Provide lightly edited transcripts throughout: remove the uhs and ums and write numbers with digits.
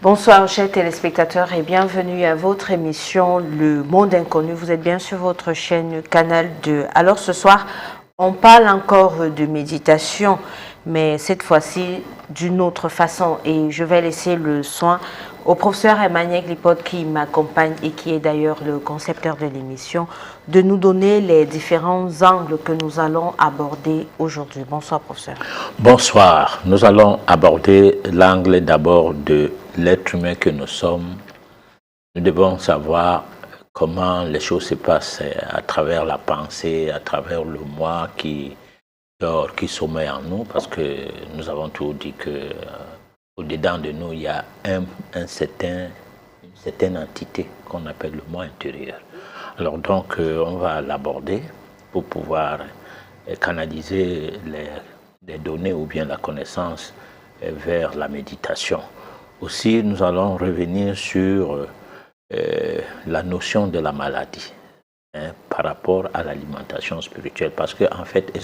Bonsoir chers téléspectateurs et bienvenue à votre émission Le Monde Inconnu. Vous êtes bien sur votre chaîne Canal 2. Alors ce soir, on parle encore de méditation, mais cette fois-ci d'une autre façon. Et je vais laisser le soin au professeur Emmanuel Glipold qui m'accompagne et qui est d'ailleurs le concepteur de l'émission, de nous donner les différents angles que nous allons aborder aujourd'hui. Bonsoir professeur. Bonsoir. Nous allons aborder l'angle d'abord de l'être humain que nous sommes. Nous devons savoir comment les choses se passent à travers la pensée, à travers le moi qui dort, qui sommeille en nous, parce que nous avons toujours dit que au-dedans de nous, il y a une certaine entité qu'on appelle le moi intérieur. Alors donc, on va l'aborder pour pouvoir canaliser les données ou bien la connaissance vers la méditation. Aussi, nous allons revenir sur la notion de la maladie par rapport à l'alimentation spirituelle. Parce qu'en fait,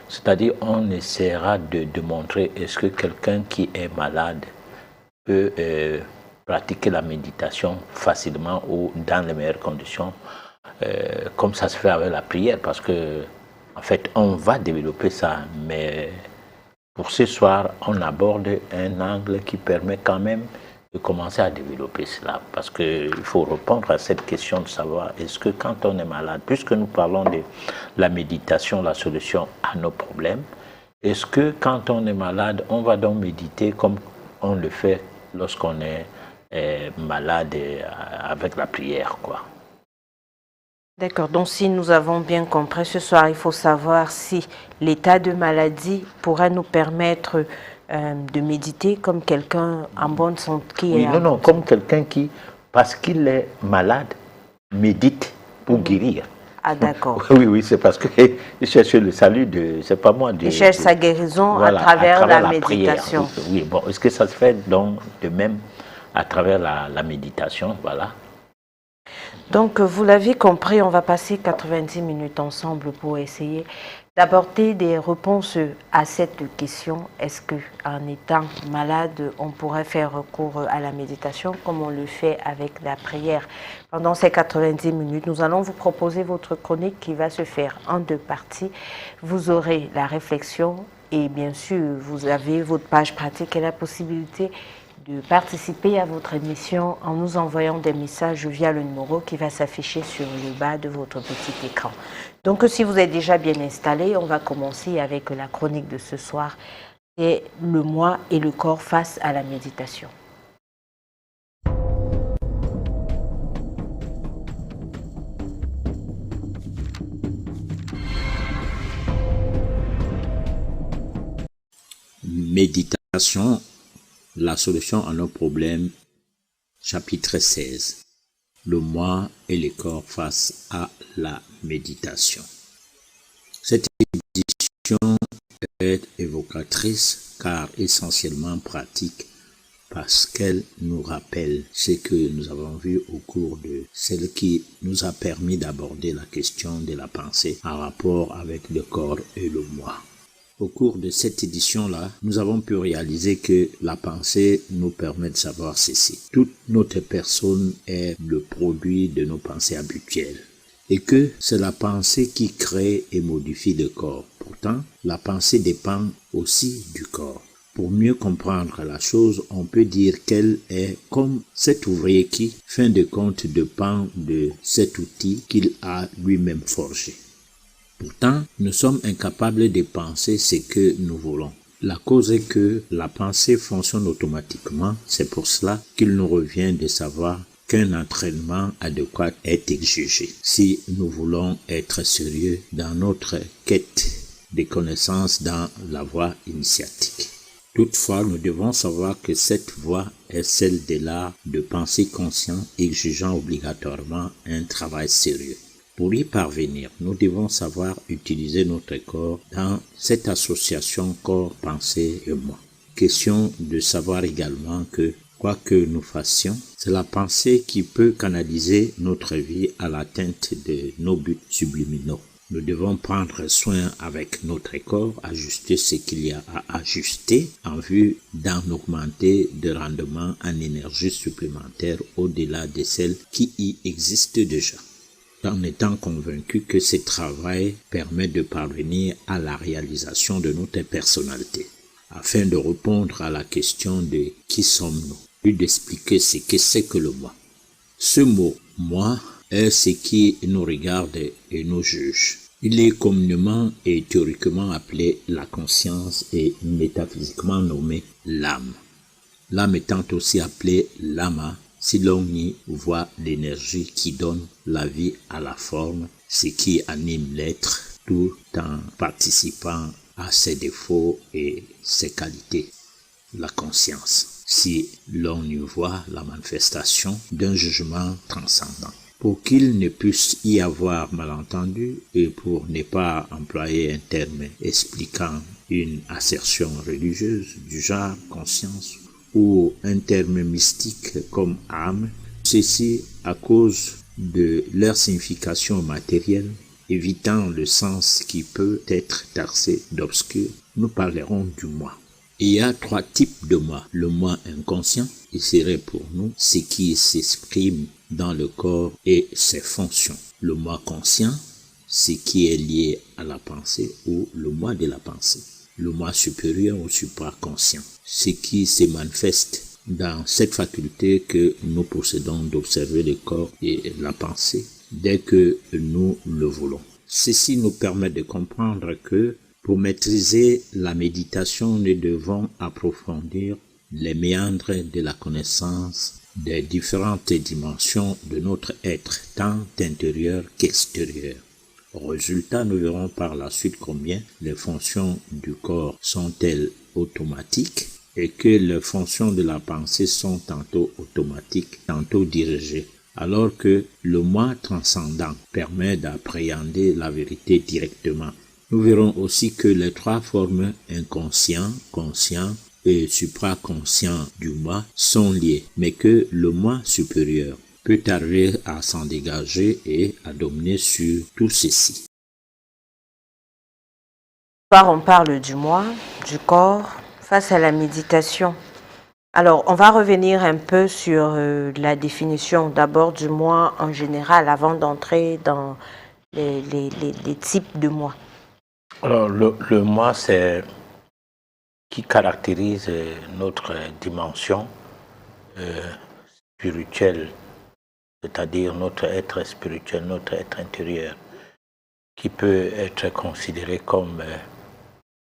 c'est-à-dire on essaiera de démontrer est-ce que quelqu'un qui est malade peut pratiquer la méditation facilement ou dans les meilleures conditions, comme ça se fait avec la prière, parce que en fait, on va développer ça, mais pour ce soir, on aborde un angle qui permet quand même de commencer à développer cela, parce qu'il faut répondre à cette question de savoir est-ce que quand on est malade, puisque nous parlons de la méditation, la solution à nos problèmes, est-ce que quand on est malade, on va donc méditer comme on le fait lorsqu'on est malade avec la prière, quoi. D'accord, donc si nous avons bien compris ce soir, il faut savoir si l'état de maladie pourrait nous permettre de méditer comme quelqu'un en bonne santé. Oui, non, comme quelqu'un qui, parce qu'il est malade, médite pour guérir. Ah d'accord. Oui, c'est parce qu'il cherche le salut c'est pas moi. Il cherche sa guérison voilà, à travers la méditation. Prière. Oui, bon, est-ce que ça se fait donc de même à travers la méditation, voilà. Donc, vous l'avez compris, on va passer 90 minutes ensemble pour essayer d'aborder des réponses à cette question. Est-ce qu'en étant malade, on pourrait faire recours à la méditation comme on le fait avec la prière? Pendant ces 90 minutes, nous allons vous proposer votre chronique qui va se faire en deux parties. Vous aurez la réflexion et bien sûr, vous avez votre page pratique et la possibilité de participer à votre émission en nous envoyant des messages via le numéro qui va s'afficher sur le bas de votre petit écran. Donc, si vous êtes déjà bien installé, on va commencer avec la chronique de ce soir. C'est le moi et le corps face à la méditation. Méditation, la solution à nos problèmes, chapitre 16. Le moi et le corps face à la méditation. Cette édition est évocatrice car essentiellement pratique parce qu'elle nous rappelle ce que nous avons vu au cours de celle qui nous a permis d'aborder la question de la pensée en rapport avec le corps et le moi. Au cours de cette édition-là, nous avons pu réaliser que la pensée nous permet de savoir ceci. Toute notre personne est le produit de nos pensées habituelles et que c'est la pensée qui crée et modifie le corps. Pourtant, la pensée dépend aussi du corps. Pour mieux comprendre la chose, on peut dire qu'elle est comme cet ouvrier qui, fin de compte, dépend de cet outil qu'il a lui-même forgé. Pourtant, nous sommes incapables de penser ce que nous voulons. La cause est que la pensée fonctionne automatiquement. C'est pour cela qu'il nous revient de savoir qu'un entraînement adéquat est exigé. Si nous voulons être sérieux dans notre quête de connaissances dans la voie initiatique. Toutefois, nous devons savoir que cette voie est celle de l'art de penser conscient, exigeant obligatoirement un travail sérieux. Pour y parvenir, nous devons savoir utiliser notre corps dans cette association corps, pensée et moi. Question de savoir également que, quoi que nous fassions, c'est la pensée qui peut canaliser notre vie à l'atteinte de nos buts subliminaux. Nous devons prendre soin avec notre corps, ajuster ce qu'il y a à ajuster en vue d'en augmenter de rendement en énergie supplémentaire au-delà de celle qui y existe déjà, en étant convaincu que ce travail permet de parvenir à la réalisation de notre personnalité. Afin de répondre à la question de qui sommes-nous, puis d'expliquer ce que c'est que le moi. Ce mot « moi » est ce qui nous regarde et nous juge. Il est communément et théoriquement appelé la conscience et métaphysiquement nommé l'âme. L'âme étant aussi appelée l'ama, si l'on y voit l'énergie qui donne la vie à la forme, ce qui anime l'être, tout en participant à ses défauts et ses qualités. La conscience, si l'on y voit la manifestation d'un jugement transcendant. Pour qu'il ne puisse y avoir malentendu et pour ne pas employer un terme expliquant une assertion religieuse du genre conscience ou un terme mystique comme âme, ceci à cause de leur signification matérielle, évitant le sens qui peut être taxé d'obscur, nous parlerons du moi. Il y a 3 types de moi. Le moi inconscient, il serait pour nous ce qui s'exprime dans le corps et ses fonctions. Le moi conscient, ce qui est lié à la pensée ou le moi de la pensée. Le moi supérieur ou supraconscient, ce qui se manifeste dans cette faculté que nous possédons d'observer le corps et la pensée dès que nous le voulons. Ceci nous permet de comprendre que pour maîtriser la méditation, nous devons approfondir les méandres de la connaissance des différentes dimensions de notre être, tant intérieur qu'extérieur. Au résultat, nous verrons par la suite combien les fonctions du corps sont-elles automatiques et que les fonctions de la pensée sont tantôt automatiques, tantôt dirigées, alors que le moi transcendant permet d'appréhender la vérité directement. Nous verrons aussi que les 3 formes inconscient, conscient et supraconscient du moi sont liées, mais que le moi supérieur peut arriver à s'en dégager et à dominer sur tout ceci. On parle du moi, du corps, face à la méditation. Alors, on va revenir un peu sur la définition d'abord du moi en général avant d'entrer dans les types de moi. Alors, le moi, c'est qui caractérise notre dimension spirituelle, c'est-à-dire notre être spirituel, notre être intérieur, qui peut être considéré comme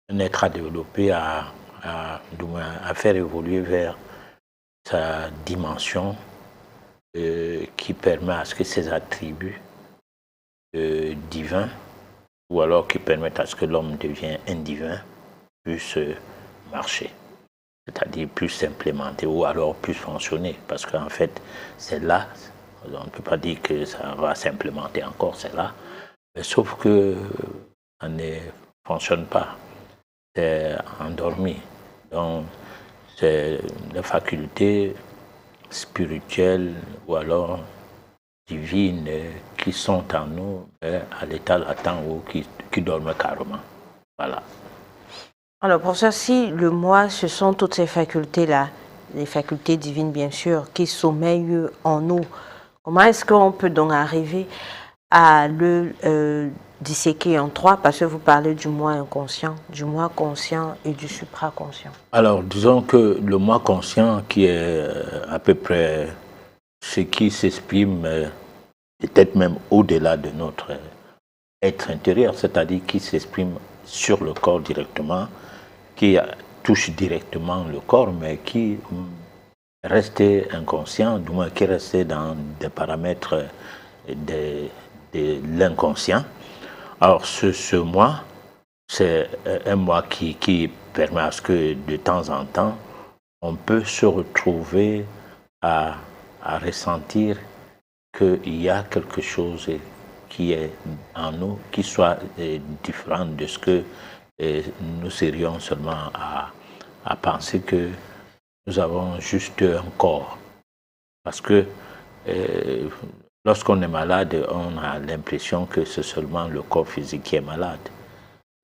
un être à développer, à faire évoluer vers sa dimension qui permet à ce que ses attributs divins, ou alors qui permettent à ce que l'homme devienne un divin, puisse marcher, c'est-à-dire plus s'implémenter ou alors plus fonctionner, parce qu'en fait, c'est là, on ne peut pas dire que ça va s'implémenter encore, c'est là, mais sauf que ça ne fonctionne pas, c'est endormi. Donc, c'est des facultés spirituelles ou alors divines qui sont en nous à l'état latent ou qui dorment carrément. Voilà. Alors pour ça, si le moi, ce sont toutes ces facultés-là, les facultés divines bien sûr, qui sommeillent en nous, comment est-ce qu'on peut donc arriver à le disséquer en 3, parce que vous parlez du moi inconscient, du moi conscient et du supraconscient? Alors disons que le moi conscient qui est à peu près ce qui s'exprime peut-être même au-delà de notre être intérieur, c'est-à-dire qui s'exprime sur le corps directement, qui touche directement le corps, mais qui reste inconscient, du moins qui reste dans des paramètres de l'inconscient. Alors ce moi, c'est un moi qui permet à ce que de temps en temps, on peut se retrouver à ressentir qu'il y a quelque chose qui est en nous, qui soit différent de ce que nous serions seulement à penser que nous avons juste un corps. Parce que lorsqu'on est malade, on a l'impression que c'est seulement le corps physique qui est malade.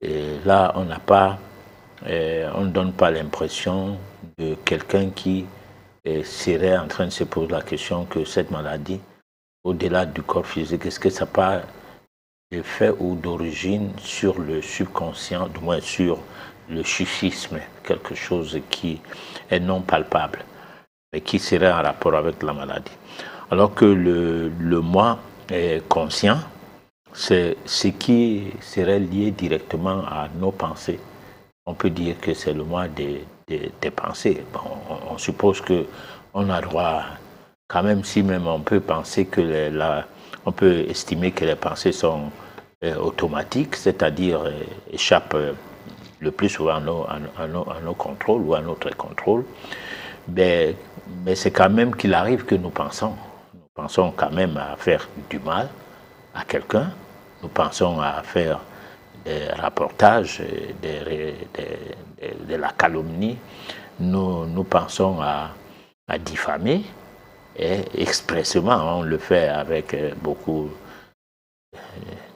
Et là, on ne donne pas l'impression de quelqu'un qui serait en train de se poser la question que cette maladie, au-delà du corps physique, est-ce que ça n'a pas d'effet ou d'origine sur le subconscient, du moins sur le psychisme, quelque chose qui est non palpable, mais qui serait en rapport avec la maladie. Alors que le moi conscient, c'est ce qui serait lié directement à nos pensées. On peut dire que c'est le moi des pensées. Bon, on suppose qu'on a droit, quand même, si même on peut penser que on peut estimer que les pensées sont automatiques, c'est-à-dire échappent le plus souvent à nos contrôles ou à notre contrôle, mais c'est quand même qu'il arrive que nous pensons. Nous pensons quand même à faire du mal à quelqu'un. Nous pensons à faire des rapportages, de la calomnie. Nous pensons à diffamer. Et expressément, on le fait avec beaucoup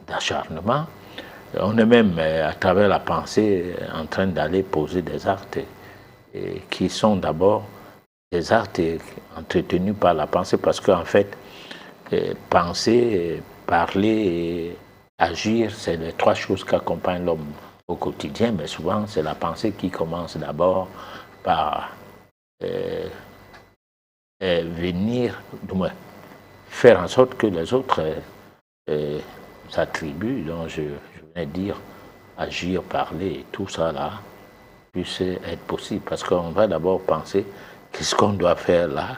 d'acharnement. On est même, à travers la pensée, en train d'aller poser des actes qui sont d'abord des actes entretenus par la pensée, parce qu'en fait, penser, parler et agir, c'est les trois choses qui accompagnent l'homme au quotidien, mais souvent c'est la pensée qui commence d'abord par venir, du moins, faire en sorte que les autres attributs, dont je venais de dire, agir, parler, tout ça là, puisse être possible. Parce qu'on va d'abord penser qu'est-ce qu'on doit faire là,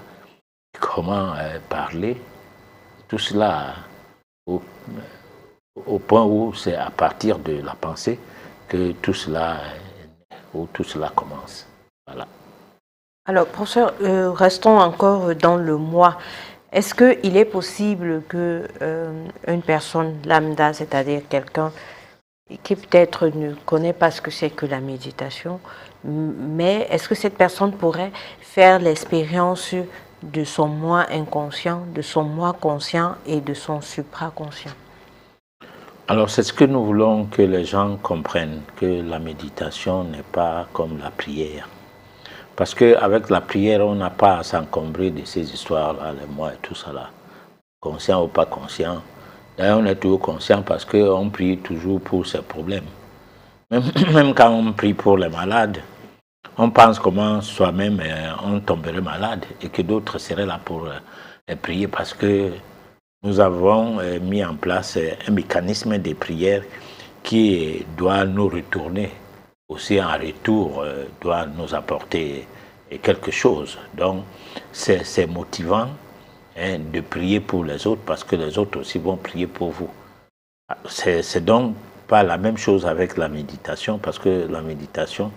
comment parler, tout cela au point où c'est à partir de la pensée que tout cela commence. Voilà. Alors, professeur, restons encore dans le moi. Est-ce qu'il est possible que une personne lambda, c'est-à-dire quelqu'un qui peut-être ne connaît pas ce que c'est que la méditation, mais est-ce que cette personne pourrait faire l'expérience de son moi inconscient, de son moi conscient et de son supraconscient? Alors, c'est ce que nous voulons que les gens comprennent, que la méditation n'est pas comme la prière. Parce qu'avec la prière, on n'a pas à s'encombrer de ces histoires-là, les moi et tout ça là. Conscient ou pas conscient. D'ailleurs, on est toujours conscient parce qu'on prie toujours pour ses problèmes. Même quand on prie pour les malades, on pense comment soi-même on tomberait malade et que d'autres seraient là pour prier parce que nous avons mis en place un mécanisme de prière qui doit nous retourner. Aussi en retour, doit nous apporter quelque chose. Donc, c'est motivant de prier pour les autres parce que les autres aussi vont prier pour vous. C'est donc pas la même chose avec la méditation parce que la méditation,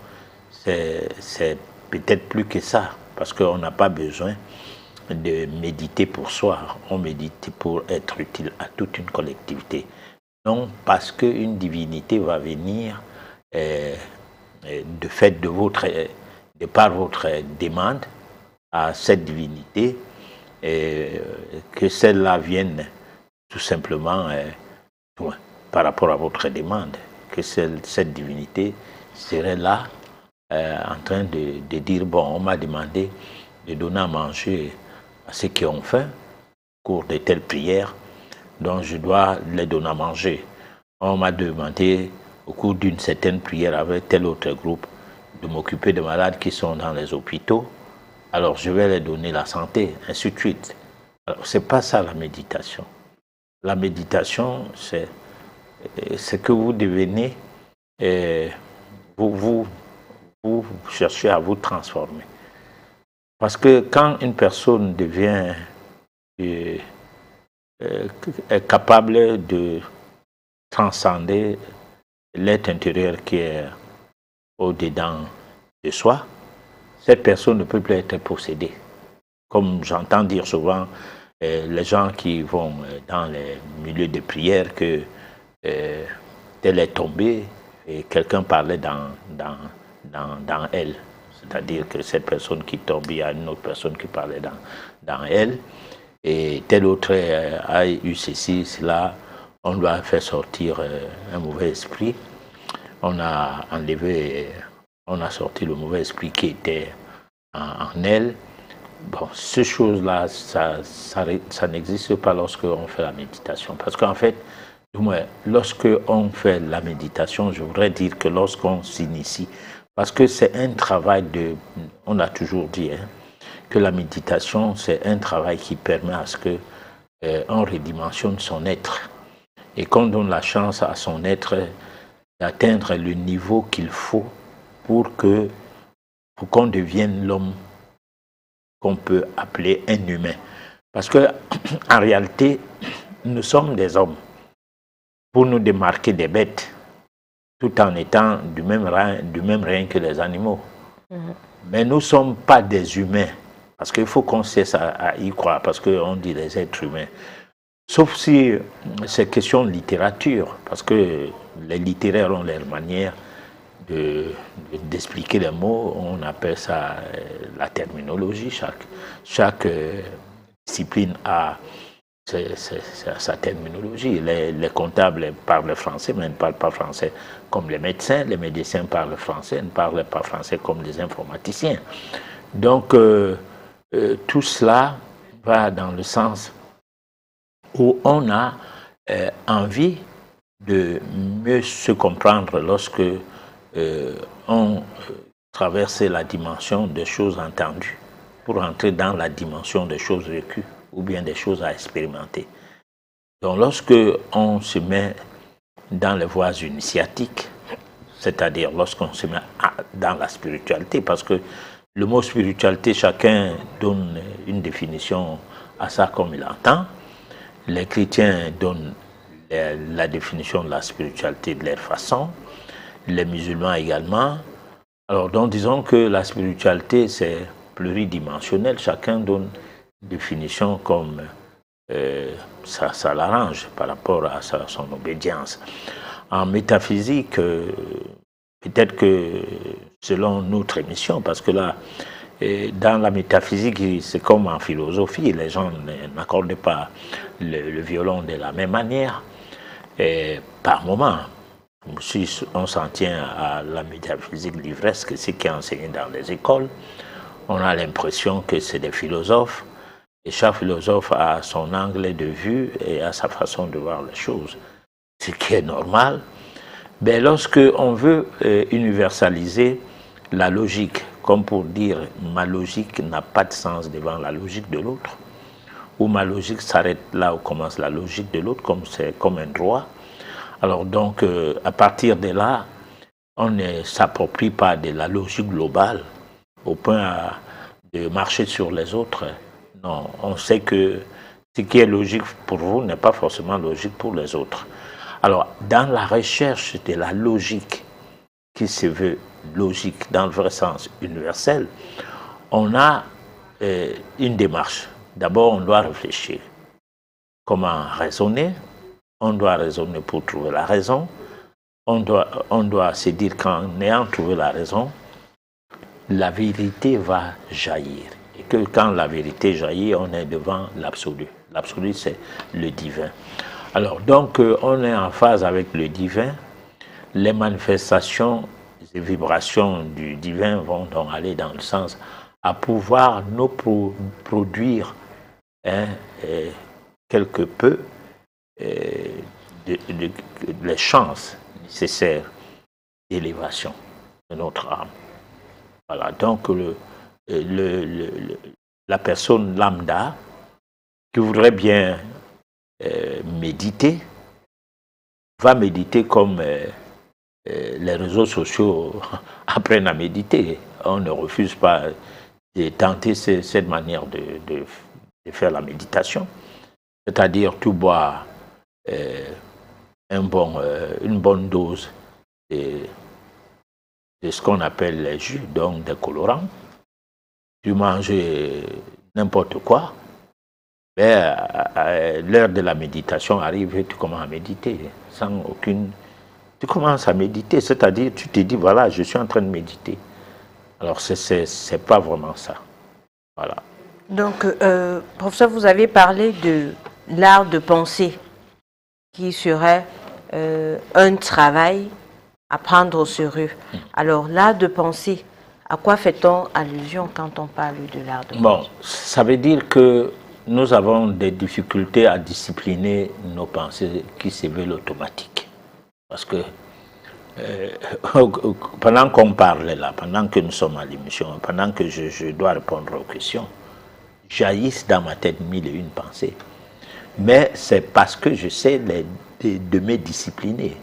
c'est peut-être plus que ça parce qu'on n'a pas besoin de méditer pour soi, on médite pour être utile à toute une collectivité. Non, parce qu'une divinité va venir de par votre demande à cette divinité, que celle-là vienne tout simplement par rapport à votre demande, que cette divinité serait là en train de dire, bon, on m'a demandé de donner à manger à ceux qui ont faim au cours de telles prières, donc je dois les donner à manger. On m'a demandé au cours d'une certaine prière avec tel autre groupe de m'occuper des malades qui sont dans les hôpitaux, alors je vais les donner la santé, ainsi de suite. Alors c'est pas ça la méditation. La méditation, c'est que vous devenez, vous cherchez à vous transformer. Parce que quand une personne devient est capable de transcender l'être intérieur qui est au-dedans de soi, cette personne ne peut plus être possédée. Comme j'entends dire souvent, les gens qui vont dans les milieux de prière que tel est tombé et quelqu'un parlait dans elle. C'est-à-dire que cette personne qui tombe, il y a une autre personne qui parlait dans elle. et tel autre a eu ceci, cela, on doit faire sortir un mauvais esprit. On a enlevé, on a sorti le mauvais esprit qui était en elle. Bon, ces choses-là, ça n'existe pas lorsqu'on fait la méditation. Parce qu'en fait, du moins, lorsqu'on fait la méditation, je voudrais dire que lorsqu'on s'initie, parce que c'est un travail on a toujours dit, hein, que la méditation, c'est un travail qui permet à ce qu'on redimensionne son être et qu'on donne la chance à son être d'atteindre le niveau qu'il faut pour qu'on devienne l'homme qu'on peut appeler un humain. Parce que en réalité, nous sommes des hommes pour nous démarquer des bêtes, tout en étant du même règne que les animaux. Mais nous ne sommes pas des humains, parce qu'il faut qu'on cesse à y croire, parce qu'on dit des êtres humains. Sauf si c'est question de littérature, parce que les littéraires ont leur manière d'expliquer les mots, on appelle ça la terminologie. Chaque discipline a sa terminologie. Les comptables parlent français, mais ne parlent pas français comme les médecins. Les médecins parlent français, ne parlent pas français comme les informaticiens. Donc, tout cela va dans le sens où on a envie de mieux se comprendre lorsque on traverse la dimension des choses entendues pour entrer dans la dimension des choses vécues ou bien des choses à expérimenter. Donc lorsque on se met dans les voies initiatiques, c'est-à-dire lorsqu'on se met dans la spiritualité, parce que le mot spiritualité, chacun donne une définition à ça comme il entend. Les chrétiens donnent la définition de la spiritualité de leur façon, les musulmans également. Alors, donc, disons que la spiritualité, c'est pluridimensionnel. Chacun donne une définition comme ça l'arrange par rapport à son obédience. En métaphysique, peut-être que selon notre émission, parce que là, dans la métaphysique, c'est comme en philosophie, les gens n'accordent pas le violon de la même manière. Et par moment, si on s'en tient à la métaphysique livresque, ce qui est enseigné dans les écoles, on a l'impression que c'est des philosophes, et chaque philosophe a son angle de vue et a sa façon de voir les choses, ce qui est normal. Mais lorsque on veut universaliser la logique, comme pour dire ma logique n'a pas de sens devant la logique de l'autre, ou ma logique s'arrête là où commence la logique de l'autre, comme c'est comme un droit. Alors donc, à partir de là, on ne s'approprie pas de la logique globale au point de marcher sur les autres. Non, on sait que ce qui est logique pour vous n'est pas forcément logique pour les autres. Alors, dans la recherche de la logique, qui se veut logique dans le vrai sens universel, on a une démarche. D'abord, on doit réfléchir. Comment raisonner? On doit raisonner pour trouver la raison. On doit se dire qu'en ayant trouvé la raison, la vérité va jaillir. Et que quand la vérité jaillit, on est devant l'absolu. L'absolu, c'est le divin. Alors, donc, on est en phase avec le divin. Les manifestations et vibrations du divin vont donc aller dans le sens à pouvoir nous produire quelque peu les chances nécessaires d'élévation de notre âme. Voilà, donc la personne lambda qui voudrait bien méditer va méditer comme les réseaux sociaux apprennent à méditer. On ne refuse pas de tenter cette manière de faire la méditation. C'est-à-dire, tu bois une bonne dose de ce qu'on appelle les jus, donc des colorants. Tu manges n'importe quoi. Mais l'heure de la méditation arrive et tu commences à méditer sans aucune... Tu commences à méditer, c'est-à-dire tu te dis, voilà, je suis en train de méditer. Alors, c'est pas vraiment ça. Voilà. Donc, professeur, vous avez parlé de l'art de penser qui serait un travail à prendre au sérieux. Alors, l'art de penser, à quoi fait-on allusion quand on parle de l'art de penser? Bon, ça veut dire que nous avons des difficultés à discipliner nos pensées qui se veulent automatiques. Parce que pendant qu'on parle là, pendant que nous sommes à l'émission, pendant que je dois répondre aux questions, jaillissent dans ma tête mille et une pensées. Mais c'est parce que je sais de me discipliner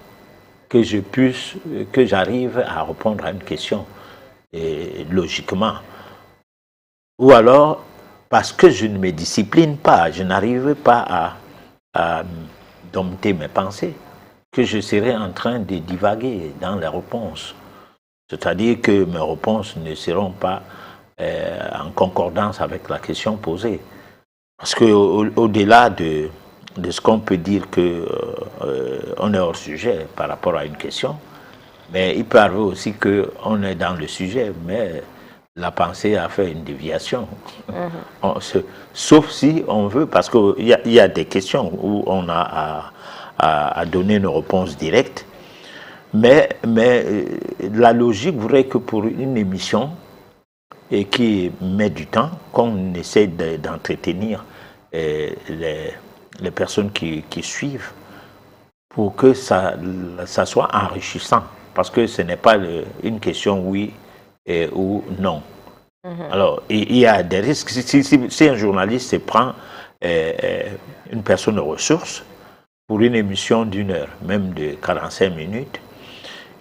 que que j'arrive à répondre à une question logiquement. Ou alors parce que je ne me discipline pas, je n'arrive pas à dompter mes pensées, que je serai en train de divaguer dans les réponses. C'est-à-dire que mes réponses ne seront pas en concordance avec la question posée. Parce qu'au-delà de ce qu'on peut dire qu'on est hors sujet par rapport à une question, mais il peut arriver aussi qu'on est dans le sujet, mais la pensée a fait une déviation. Sauf si on veut, parce qu'il y a des questions où on a à donner une réponse directe, mais la logique voudrait que pour une émission et qui met du temps, qu'on essaie d'entretenir les personnes qui suivent pour que ça soit enrichissant. Parce que ce n'est pas une question oui ou non. Alors, il y a des risques. Si un journaliste se prend une personne de ressources pour une émission d'1 heure, même de 45 minutes,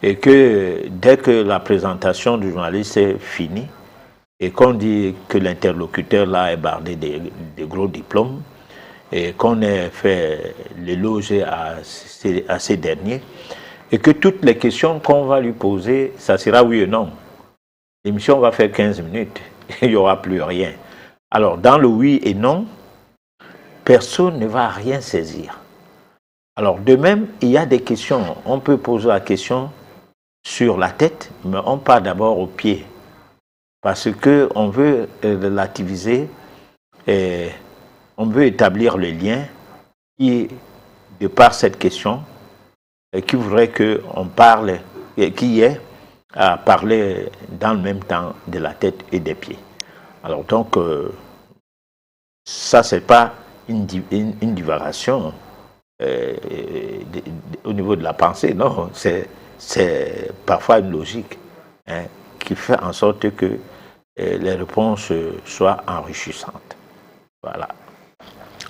et que dès que la présentation du journaliste est finie, et qu'on dit que l'interlocuteur là est bardé de gros diplômes, et qu'on ait fait l'éloge à ces derniers, et que toutes les questions qu'on va lui poser, ça sera oui ou non. L'émission va faire 15 minutes, il n'y aura plus rien. Alors, dans le oui et non, personne ne va rien saisir. Alors, de même, il y a des questions. On peut poser la question sur la tête, mais on part d'abord au pied. Parce qu'on veut relativiser et on veut établir le lien qui, de par cette question, qui voudrait qu'on parle, qui est à parler dans le même temps de la tête et des pieds. Alors donc, ça, c'est pas une divagation au niveau de la pensée, non, c'est parfois une logique qui fait en sorte que les réponses soient enrichissantes. Voilà.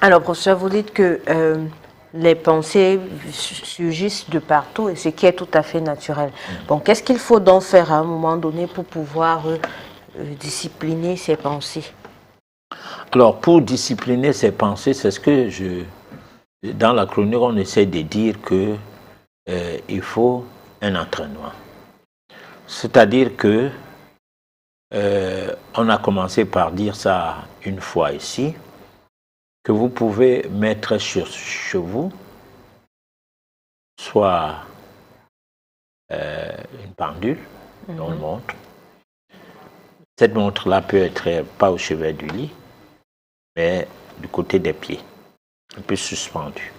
Alors, professeur, vous dites que les pensées surgissent de partout, et ce qui est tout à fait naturel. Bon, qu'est-ce qu'il faut donc faire à un moment donné pour pouvoir discipliner ces pensées? Alors, pour discipliner ces pensées, c'est ce que dans la chronique, on essaie de dire qu'il faut un entraînement. C'est-à-dire que on a commencé par dire ça une fois ici, que vous pouvez mettre chez vous soit une pendule, une montre. Cette montre-là peut être pas au chevet du lit, mais du côté des pieds, un peu suspendue.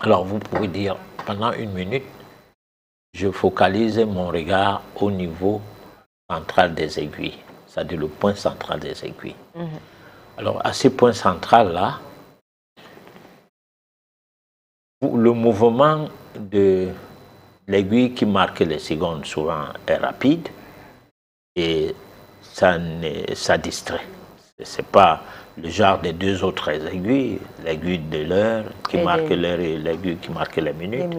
Alors vous pouvez dire, pendant 1 minute, je focalise mon regard au niveau central des aiguilles, c'est-à-dire le point central des aiguilles. Alors, à ce point central-là, le mouvement de l'aiguille qui marque les secondes souvent est rapide et ça distrait. Ce n'est pas le genre des 2 autres aiguilles, l'aiguille de l'heure qui marque l'heure et l'aiguille qui marque les minutes.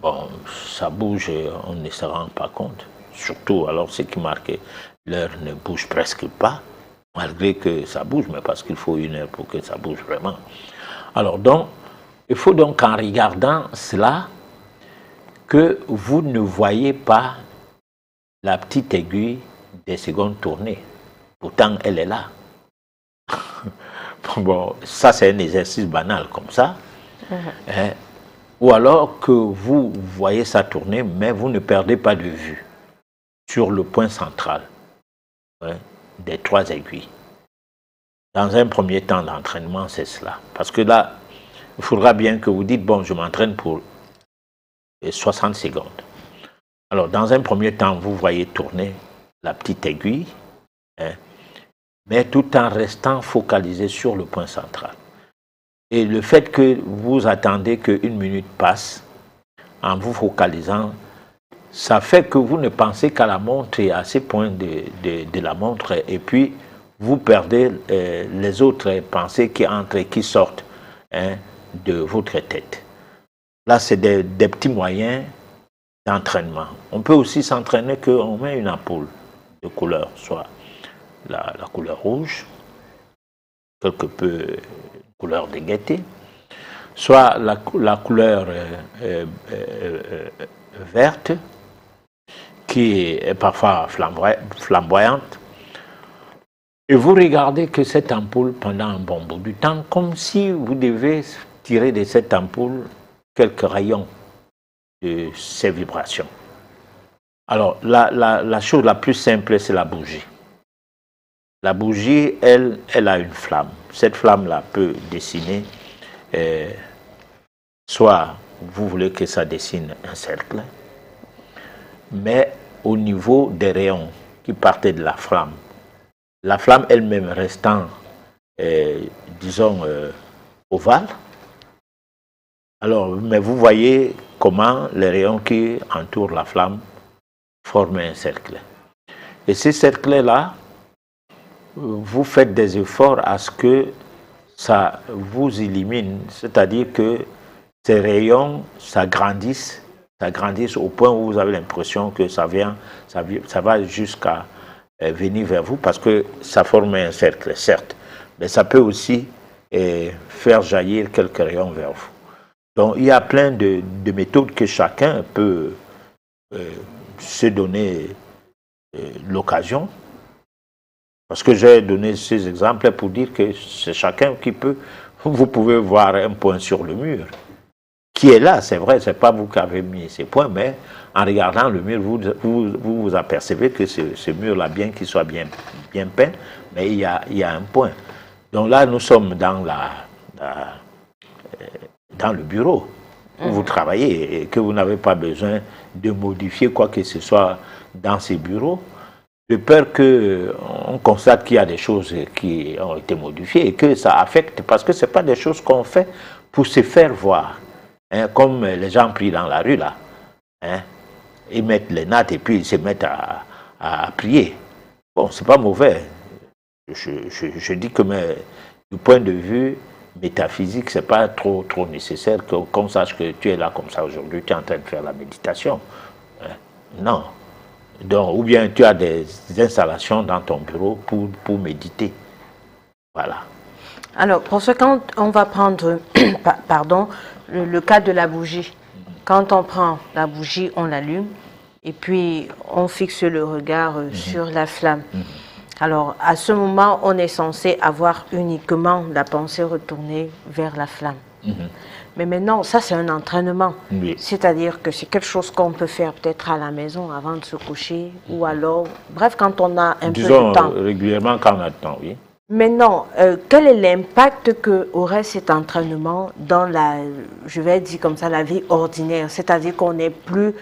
Bon, ça bouge, on ne se rend pas compte. Surtout, alors, ce qui marque l'heure ne bouge presque pas, malgré que ça bouge, mais parce qu'il faut 1 heure pour que ça bouge vraiment. Alors, donc, il faut donc, en regardant cela, que vous ne voyez pas la petite aiguille des secondes tournées. Pourtant, elle est là. Bon, ça, c'est un exercice banal comme ça. Hein? Ou alors que vous voyez ça tourner, mais vous ne perdez pas de vue sur le point central des 3 aiguilles. Dans un premier temps d'entraînement, c'est cela. Parce que là, il faudra bien que vous dites, bon, je m'entraîne pour 60 secondes. Alors, dans un premier temps, vous voyez tourner la petite aiguille, hein, mais tout en restant focalisé sur le point central. Et le fait que vous attendez qu'une minute passe, en vous focalisant, ça fait que vous ne pensez qu'à la montre et à ces points de la montre, et puis vous perdez les autres pensées qui entrent et qui sortent, hein, de votre tête. Là, c'est des petits moyens d'entraînement. On peut aussi s'entraîner qu'on met une ampoule de couleur, soit la couleur rouge, quelque peu couleur de gaieté, soit la couleur verte, qui est parfois flamboyante. Et vous regardez que cette ampoule pendant un bon bout du temps, comme si vous devez tirer de cette ampoule quelques rayons de ces vibrations. Alors, la chose la plus simple, c'est la bougie. La bougie, elle a une flamme. Cette flamme-là peut dessiner, soit vous voulez que ça dessine un cercle, mais au niveau des rayons qui partaient de la flamme elle-même restant, disons, ovale. Alors, mais vous voyez comment les rayons qui entourent la flamme forment un cercle. Et ces cercles-là, vous faites des efforts à ce que ça vous illumine, c'est-à-dire que ces rayons s'agrandissent au point où vous avez l'impression que ça va jusqu'à venir vers vous, parce que ça forme un cercle, certes, mais ça peut aussi faire jaillir quelques rayons vers vous. Donc il y a plein de méthodes que chacun peut se donner l'occasion. Parce que j'ai donné ces exemples pour dire que c'est chacun qui peut. Vous pouvez voir un point sur le mur qui est là, c'est vrai, c'est pas vous qui avez mis ces points, mais en regardant le mur, vous apercevez que ce mur-là, bien qu'il soit bien peint, mais il y a un point. Donc là, nous sommes dans dans le bureau où vous travaillez et que vous n'avez pas besoin de modifier quoi que ce soit dans ces bureaux, de peur qu'on constate qu'il y a des choses qui ont été modifiées et que ça affecte, parce que ce n'est pas des choses qu'on fait pour se faire voir, hein, comme les gens prient dans la rue là. Hein, ils mettent les nattes et puis ils se mettent à prier. Bon, c'est pas mauvais. Je dis que du point de vue métaphysique, c'est pas trop nécessaire qu'on sache que tu es là comme ça aujourd'hui, tu es en train de faire la méditation. Hein, non. Donc, ou bien tu as des installations dans ton bureau pour méditer. Voilà. Alors, pour ce quand on va prendre pardon, le cas de la bougie. Quand on prend la bougie, on l'allume et puis on fixe le regard sur la flamme. Alors, à ce moment, on est censé avoir uniquement la pensée retournée vers la flamme. Mais maintenant, ça c'est un entraînement. Oui. C'est-à-dire que c'est quelque chose qu'on peut faire peut-être à la maison avant de se coucher ou alors, bref, quand on a un peu de temps. Régulièrement quand on a le temps, oui. Maintenant, quel est l'impact qu'aurait cet entraînement dans je vais dire comme ça, la vie ordinaire? C'est-à-dire qu'on n'est plus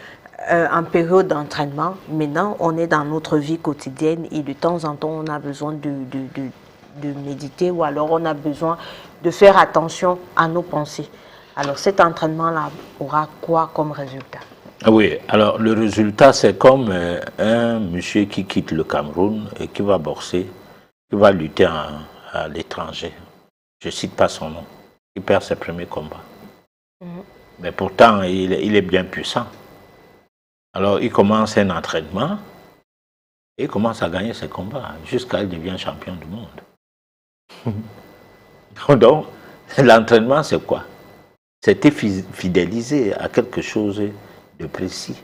en période d'entraînement. Maintenant, on est dans notre vie quotidienne et de temps en temps, on a besoin de méditer ou alors on a besoin de faire attention à nos pensées. Alors, cet entraînement-là aura quoi comme résultat? Oui, alors le résultat, c'est comme un monsieur qui quitte le Cameroun et qui va boxer, qui va lutter à l'étranger. Je ne cite pas son nom. Il perd ses premiers combats. Mais pourtant, il est bien puissant. Alors, il commence un entraînement et il commence à gagner ses combats jusqu'à il devient champion du monde. Donc, l'entraînement, c'est quoi? C'était fidélisé à quelque chose de précis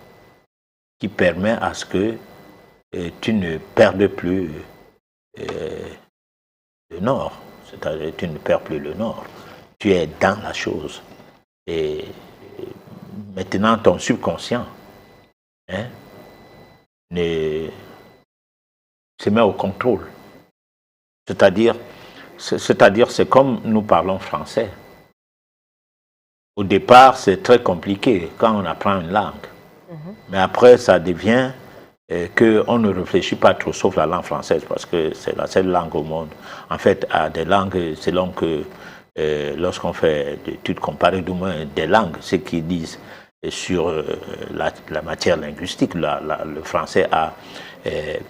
qui permet à ce que tu ne perdes plus le nord. C'est-à-dire que tu ne perds plus le nord. Tu es dans la chose. Et maintenant, ton subconscient se met au contrôle. C'est-à-dire, c'est-à-dire c'est comme nous parlons français. Au départ, c'est très compliqué quand on apprend une langue. Mais après, ça devient qu'on ne réfléchit pas trop, sauf la langue française, parce que c'est la seule langue au monde. En fait, à des langues, selon que lorsqu'on fait des études comparées du moins des langues, ce qu'ils disent sur la matière linguistique, le français a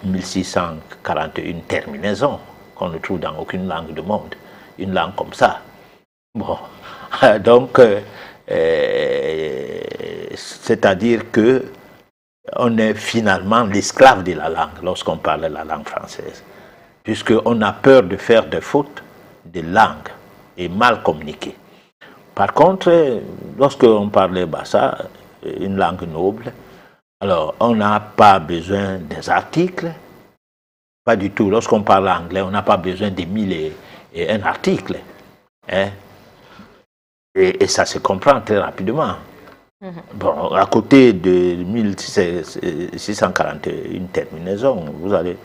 1641 terminaisons qu'on ne trouve dans aucune langue du monde. Une langue comme ça. Bon, donc, c'est-à-dire que on est finalement l'esclave de la langue lorsqu'on parle la langue française, puisqu'on a peur de faire des fautes de langue et mal communiquer. Par contre, lorsqu'on parlait Bassa, une langue noble, alors on n'a pas besoin des articles, pas du tout. Lorsqu'on parle anglais, on n'a pas besoin des 1001 articles. Hein? Et ça se comprend très rapidement. Bon, à côté de 1641 terminaisons, vous allez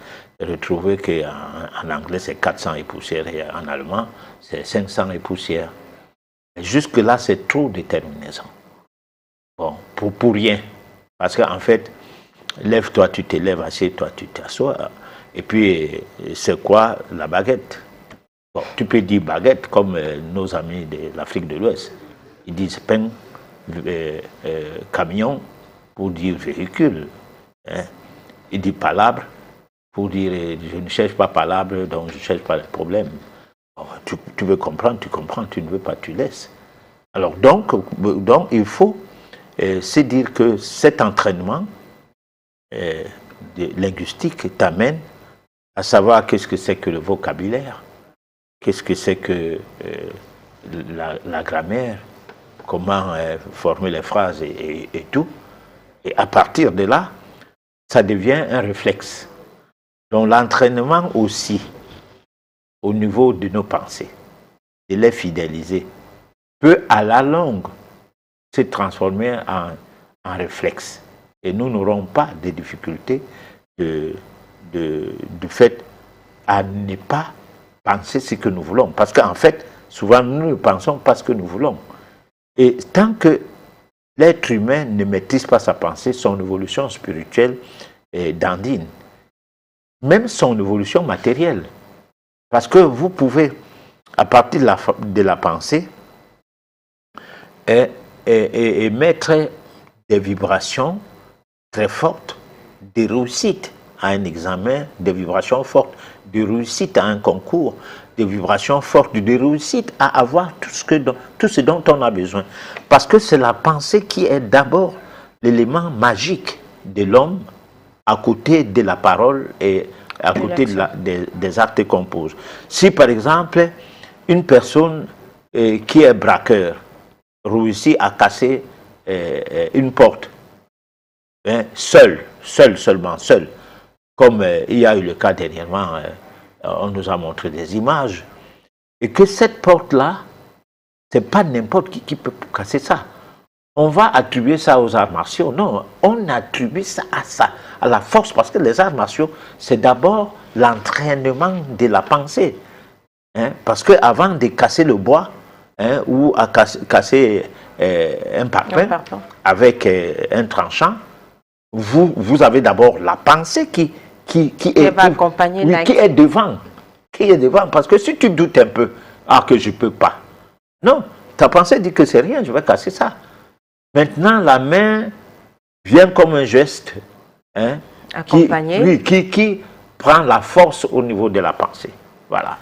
retrouver qu'en anglais c'est 400 et poussière et en allemand c'est 500 et poussière. Jusque-là, c'est trop de terminaisons. Bon, pour rien. Parce qu'en fait, lève-toi, tu te lèves, assieds-toi, tu t'assois. Et puis, c'est quoi la baguette? Bon, tu peux dire baguette comme nos amis de l'Afrique de l'Ouest. Ils disent pain, camion pour dire véhicule. Hein. Ils disent palabre pour dire je ne cherche pas palabre, donc je ne cherche pas le problème. Bon, tu veux comprendre, tu comprends, tu ne veux pas, tu laisses. Alors donc il faut se dire que cet entraînement linguistique t'amène à savoir qu'est-ce que c'est que le vocabulaire, qu'est-ce que c'est que la grammaire, comment former les phrases et tout. Et à partir de là, ça devient un réflexe. Donc l'entraînement aussi, au niveau de nos pensées, de les fidéliser, peut à la longue se transformer en réflexe. Et nous n'aurons pas de difficultés du fait à ne pas penser ce que nous voulons. Parce qu'en fait, souvent nous ne pensons pas ce que nous voulons. Et tant que l'être humain ne maîtrise pas sa pensée, son évolution spirituelle est dandine. Même son évolution matérielle. Parce que vous pouvez, à partir de la pensée, émettre des vibrations très fortes, des réussites à un examen, des vibrations fortes, des réussites à un concours, des vibrations fortes, des réussites à avoir tout ce dont on a besoin. Parce que c'est la pensée qui est d'abord l'élément magique de l'homme à côté de la parole et à côté des actes qu'on pose. Si par exemple, une personne qui est braqueur réussit à casser une porte, hein, seulement seul, comme il y a eu le cas dernièrement, on nous a montré des images, et que cette porte-là, c'est pas n'importe qui peut casser ça. On va attribuer ça aux arts martiaux. Non, on attribue ça à la force, parce que les arts martiaux, c'est d'abord l'entraînement de la pensée. Hein, parce qu'avant de casser le bois, hein, ou à casser un parpaing avec un tranchant, vous avez d'abord la pensée qui va accompagner qui est devant. Qui est devant. Parce que si tu doutes un peu, que je ne peux pas. Non, ta pensée dit que c'est rien, je vais casser ça. Maintenant, la main vient comme un geste, hein, qui prend la force au niveau de la pensée. Voilà.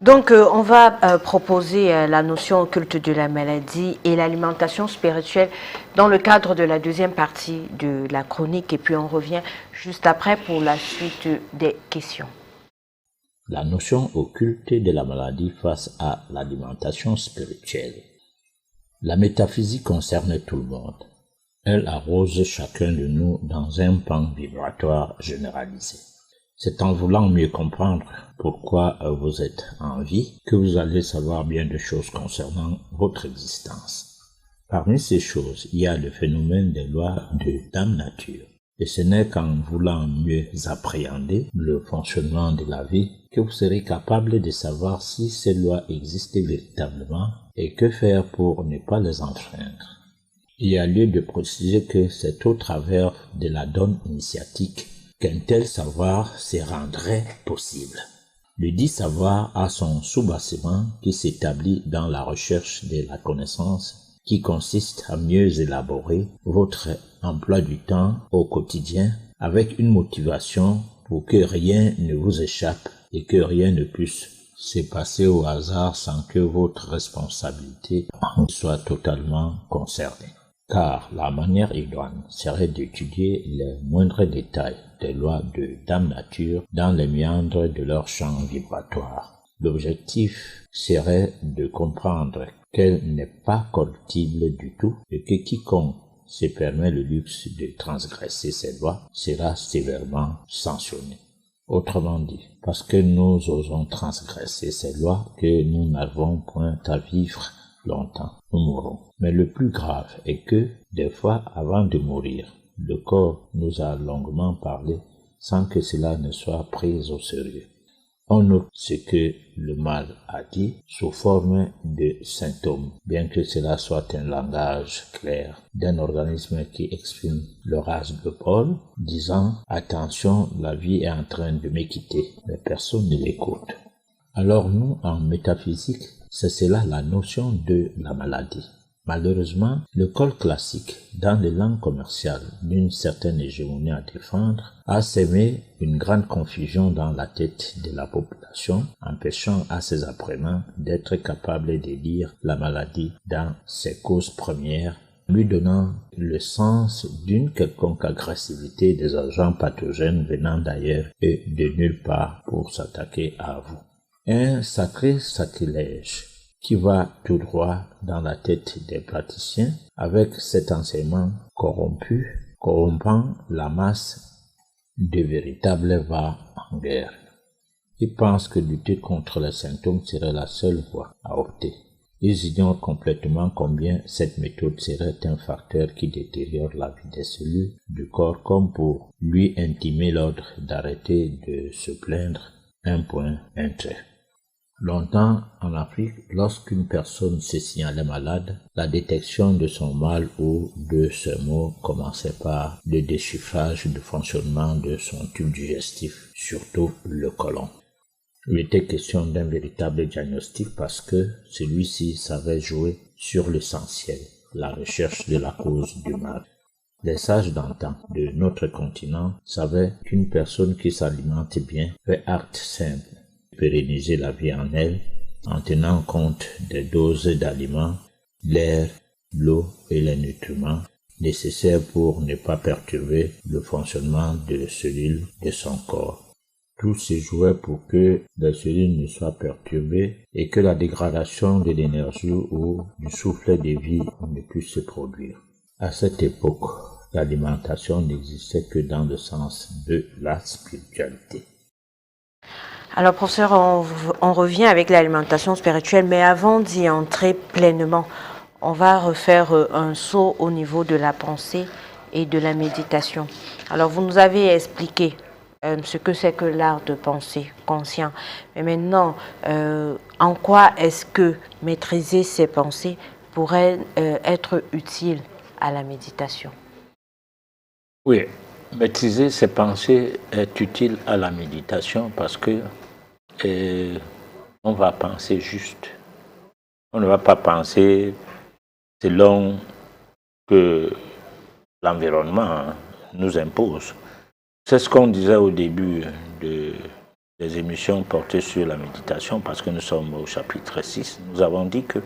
Donc, on va proposer la notion occulte de la maladie et l'alimentation spirituelle dans le cadre de la deuxième partie de la chronique. Et puis, on revient juste après pour la suite des questions. La notion occulte de la maladie face à l'alimentation spirituelle. La métaphysique concerne tout le monde. Elle arrose chacun de nous dans un pan vibratoire généralisé. C'est en voulant mieux comprendre pourquoi vous êtes en vie que vous allez savoir bien de choses concernant votre existence. Parmi ces choses, il y a le phénomène des lois de Dame Nature. Et ce n'est qu'en voulant mieux appréhender le fonctionnement de la vie que vous serez capable de savoir si ces lois existent véritablement et que faire pour ne pas les enfreindre. Il y a lieu de préciser que c'est au travers de la donne initiatique qu'un tel savoir se rendrait possible. Le dit savoir a son soubassement qui s'établit dans la recherche de la connaissance qui consiste à mieux élaborer votre emploi du temps au quotidien avec une motivation pour que rien ne vous échappe et que rien ne puisse se passer au hasard sans que votre responsabilité soit totalement concernée. Car la manière idoine serait d'étudier les moindres détails des lois de Dame Nature dans les méandres de leur champ vibratoire. L'objectif serait de comprendre qu'elle n'est pas corruptible du tout et que quiconque se permet le luxe de transgresser ces lois sera sévèrement sanctionné. Autrement dit, parce que nous osons transgresser ces lois que nous n'avons point à vivre longtemps, nous mourrons. Mais le plus grave est que, des fois, avant de mourir, le corps nous a longuement parlé sans que cela ne soit pris au sérieux. On note ce que le mal a dit sous forme de symptômes, bien que cela soit un langage clair d'un organisme qui exprime le ras-le-bol, disant « Attention, la vie est en train de me quitter », mais personne ne l'écoute. Alors nous, en métaphysique, c'est cela la notion de la maladie. Malheureusement, l'école classique, dans les langues commerciales d'une certaine hégémonie à défendre, a sémé une grande confusion dans la tête de la population, empêchant à ses apprenants d'être capables de lire la maladie dans ses causes premières, lui donnant le sens d'une quelconque agressivité des agents pathogènes venant d'ailleurs et de nulle part pour s'attaquer à vous. Un sacré sacrilège qui va tout droit dans la tête des praticiens avec cet enseignement corrompant la masse de véritables va en guerre. Ils pensent que lutter contre les symptômes serait la seule voie à opter. Ils ignorent complètement combien cette méthode serait un facteur qui détériore la vie des cellules du corps comme pour lui intimer l'ordre d'arrêter de se plaindre, un point, un trait. Longtemps, en Afrique, lorsqu'une personne se signalait malade, la détection de son mal ou de ses maux commençait par le déchiffrage du fonctionnement de son tube digestif, surtout le côlon. Il était question d'un véritable diagnostic parce que celui-ci savait jouer sur l'essentiel, la recherche de la cause du mal. Les sages d'antan de notre continent savaient qu'une personne qui s'alimente bien fait acte simple, pérenniser la vie en elle, en tenant compte des doses d'aliments, l'air, l'eau et les nutriments nécessaires pour ne pas perturber le fonctionnement des cellules de son corps. Tout se jouait pour que les cellules ne soient perturbées et que la dégradation de l'énergie ou du souffle de vie ne puisse se produire. À cette époque, l'alimentation n'existait que dans le sens de la spiritualité. Alors, professeur, on revient avec l'alimentation spirituelle, mais avant d'y entrer pleinement, on va refaire un saut au niveau de la pensée et de la méditation. Alors, vous nous avez expliqué ce que c'est que l'art de penser conscient. Mais maintenant, en quoi est-ce que maîtriser ses pensées pourrait être utile à la méditation? Oui, maîtriser ses pensées est utile à la méditation parce que on va penser juste. On ne va pas penser selon que l'environnement nous impose. C'est ce qu'on disait au début des émissions portées sur la méditation, parce que nous sommes au chapitre 6. Nous avons dit qu'il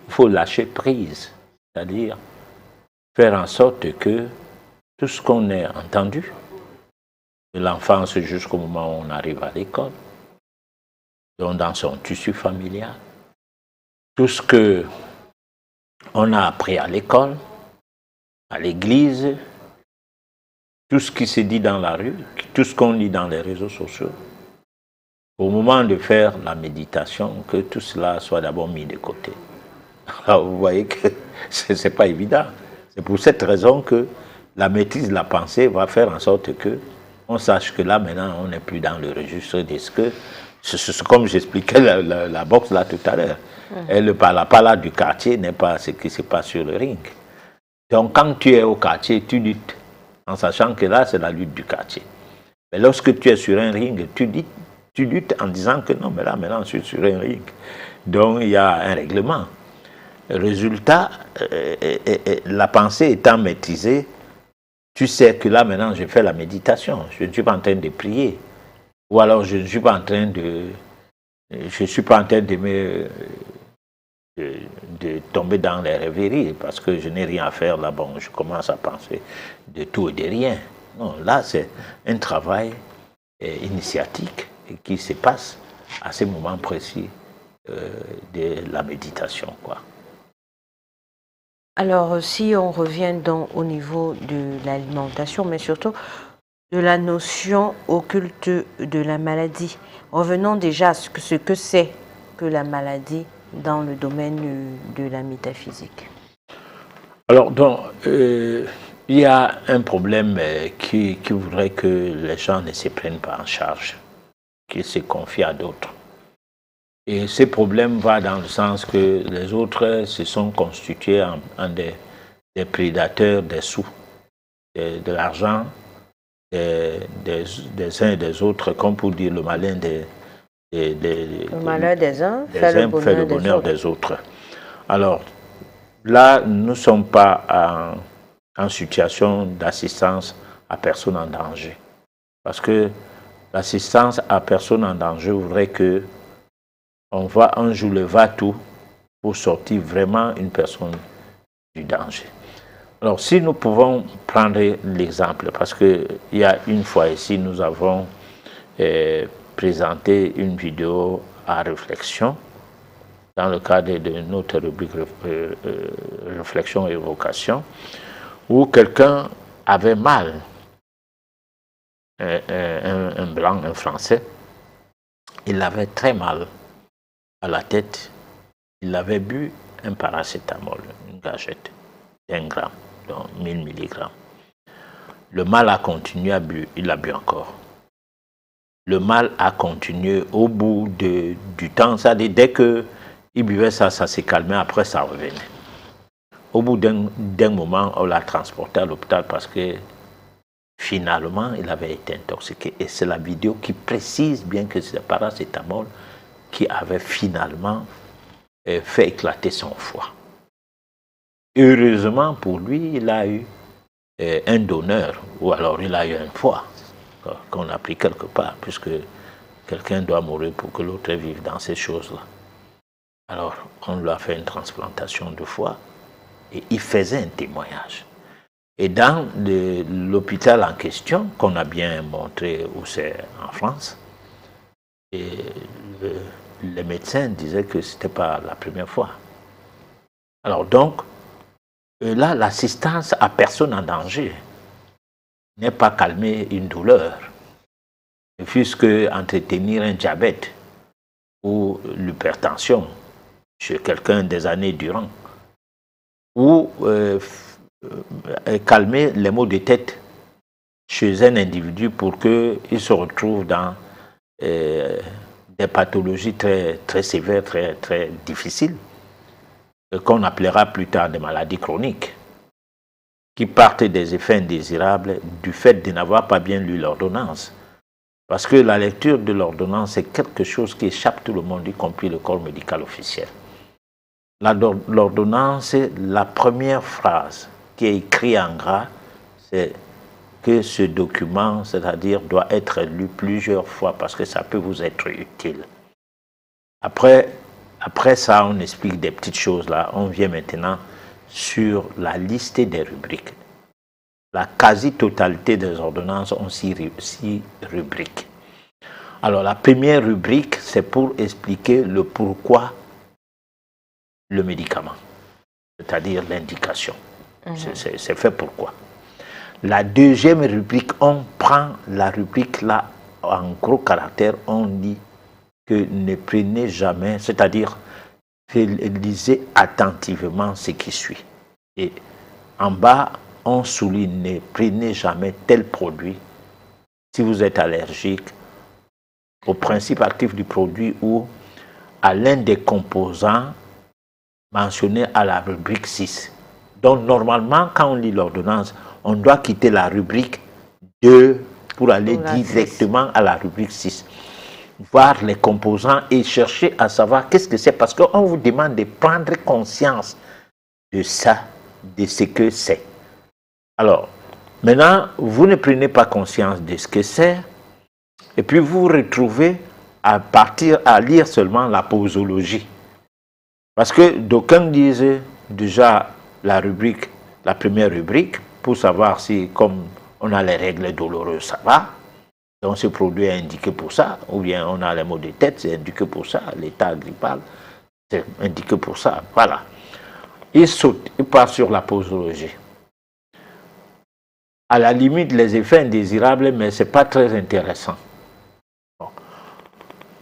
faut lâcher prise, c'est-à-dire faire en sorte que tout ce qu'on a entendu, de l'enfance jusqu'au moment où on arrive à l'école, donc dans son tissu familial, tout ce qu'on a appris à l'école, à l'église, tout ce qui se dit dans la rue, tout ce qu'on lit dans les réseaux sociaux, au moment de faire la méditation, que tout cela soit d'abord mis de côté. Alors vous voyez que ce n'est pas évident. C'est pour cette raison que la maîtrise de la pensée va faire en sorte que on sache que là, maintenant, on n'est plus dans le registre de ce que... comme j'expliquais la boxe là tout à l'heure. La pala du quartier n'est pas ce qui se passe sur le ring. Donc, quand tu es au quartier, tu luttes, en sachant que là, c'est la lutte du quartier. Mais lorsque tu es sur un ring, tu luttes en disant que non, mais là, maintenant, je suis sur un ring. Donc, il y a un règlement. Résultat, la pensée étant maîtrisée, tu sais que là, maintenant, je fais la méditation. Je ne suis pas en train de prier. Ou alors, je ne suis pas en train de... Je ne suis pas en train de tomber dans les rêveries parce que je n'ai rien à faire là. Bon, je commence à penser de tout et de rien. Non, là, c'est un travail initiatique qui se passe à ce moment précis de la méditation, quoi. Alors, si on revient donc au niveau de l'alimentation, mais surtout de la notion occulte de la maladie, revenons déjà à ce que c'est que la maladie dans le domaine de la métaphysique. Alors, donc, il y a un problème qui voudrait que les gens ne se prennent pas en charge, qu'ils se confient à d'autres. Et ce problème va dans le sens que les autres se sont constitués en des prédateurs des sous, de l'argent, des uns et des autres, comme pour dire le malin le malheur des uns fait le bonheur des autres. Alors, là, nous ne sommes pas en situation d'assistance à personne en danger. Parce que l'assistance à personne en danger voudrait que on joue le va-tout pour sortir vraiment une personne du danger. Alors, si nous pouvons prendre l'exemple, parce qu'il y a une fois ici, nous avons présenté une vidéo à réflexion dans le cadre de notre rubrique réflexion et évocation, où quelqu'un avait mal, un blanc, un français, il avait très mal à la tête, il avait bu un paracétamol, une gâchette d'1 gramme, donc 1000 mg. Le mal a continué à bu, il a bu encore. Le mal a continué au bout du temps, c'est-à-dire dès qu'il buvait ça s'est calmé, après ça revenait. Au bout d'un moment, on l'a transporté à l'hôpital parce que finalement, il avait été intoxiqué. Et c'est la vidéo qui précise bien que c'est le paracétamol qui avait finalement fait éclater son foie. Heureusement pour lui, il a eu un donneur, ou alors il a eu un foie qu'on a pris quelque part, puisque quelqu'un doit mourir pour que l'autre vive dans ces choses-là. Alors, on lui a fait une transplantation de foie et il faisait un témoignage. Et dans l'hôpital en question, qu'on a bien montré où c'est en France, et les médecins disaient que ce n'était pas la première fois. Alors donc, là, l'assistance à personne en danger n'est pas calmer une douleur, puisque entretenir un diabète ou l'hypertension chez quelqu'un des années durant, ou calmer les maux de tête chez un individu pour qu'il se retrouve dans des pathologies très, très sévères, très, très difficiles, qu'on appellera plus tard des maladies chroniques, qui partent des effets indésirables du fait de n'avoir pas bien lu l'ordonnance. Parce que la lecture de l'ordonnance est quelque chose qui échappe tout le monde, y compris le corps médical officiel. L'ordonnance, la première phrase qui est écrite en gras, c'est que ce document, c'est-à-dire, doit être lu plusieurs fois parce que ça peut vous être utile. Après ça, on explique des petites choses là. On vient maintenant sur la liste des rubriques. La quasi-totalité des ordonnances ont 6 rubriques. Alors, la première rubrique, c'est pour expliquer le pourquoi le médicament, c'est-à-dire l'indication. C'est fait pourquoi. La deuxième rubrique, on prend la rubrique là, en gros caractère, on dit que ne prenez jamais, c'est-à-dire lisez attentivement ce qui suit. Et en bas, on souligne, ne prenez jamais tel produit si vous êtes allergique au principe actif du produit ou à l'un des composants mentionnés à la rubrique 6. Donc, normalement, quand on lit l'ordonnance, on doit quitter la rubrique 2 pour aller directement à la rubrique 6. Voir les composants et chercher à savoir qu'est-ce que c'est, parce qu'on vous demande de prendre conscience de ça, de ce que c'est. Alors, maintenant, vous ne prenez pas conscience de ce que c'est, et puis vous vous retrouvez à partir à lire seulement la posologie. Parce que d'aucuns disent déjà la rubrique, la première rubrique, pour savoir si, comme on a les règles douloureuses, ça va. Donc ce produit est indiqué pour ça, ou bien on a les maux de tête, c'est indiqué pour ça, l'état grippal, c'est indiqué pour ça, voilà. Il saute, il part sur la posologie. À la limite, les effets indésirables, mais ce n'est pas très intéressant. Bon.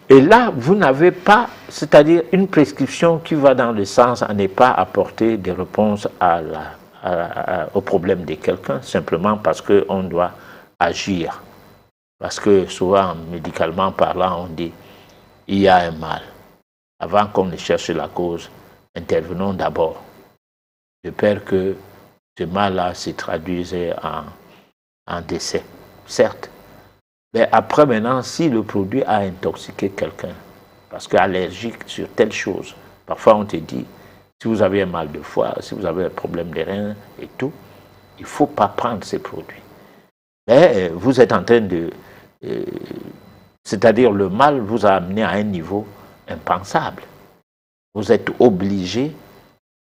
Et là, vous n'avez pas, c'est-à-dire une prescription qui va dans le sens à ne pas apporter des réponses au problème de quelqu'un, simplement parce qu'on doit agir. Parce que souvent, médicalement parlant, on dit il y a un mal. Avant qu'on ne cherche la cause, intervenons d'abord. De peur que ce mal-là se traduise en décès. Certes. Mais après, maintenant, si le produit a intoxiqué quelqu'un, parce qu'allergique sur telle chose, parfois on te dit, si vous avez un mal de foie, si vous avez un problème de reins et tout, il ne faut pas prendre ces produits. Mais vous êtes en train de... c'est-à-dire le mal vous a amené à un niveau impensable. Vous êtes obligé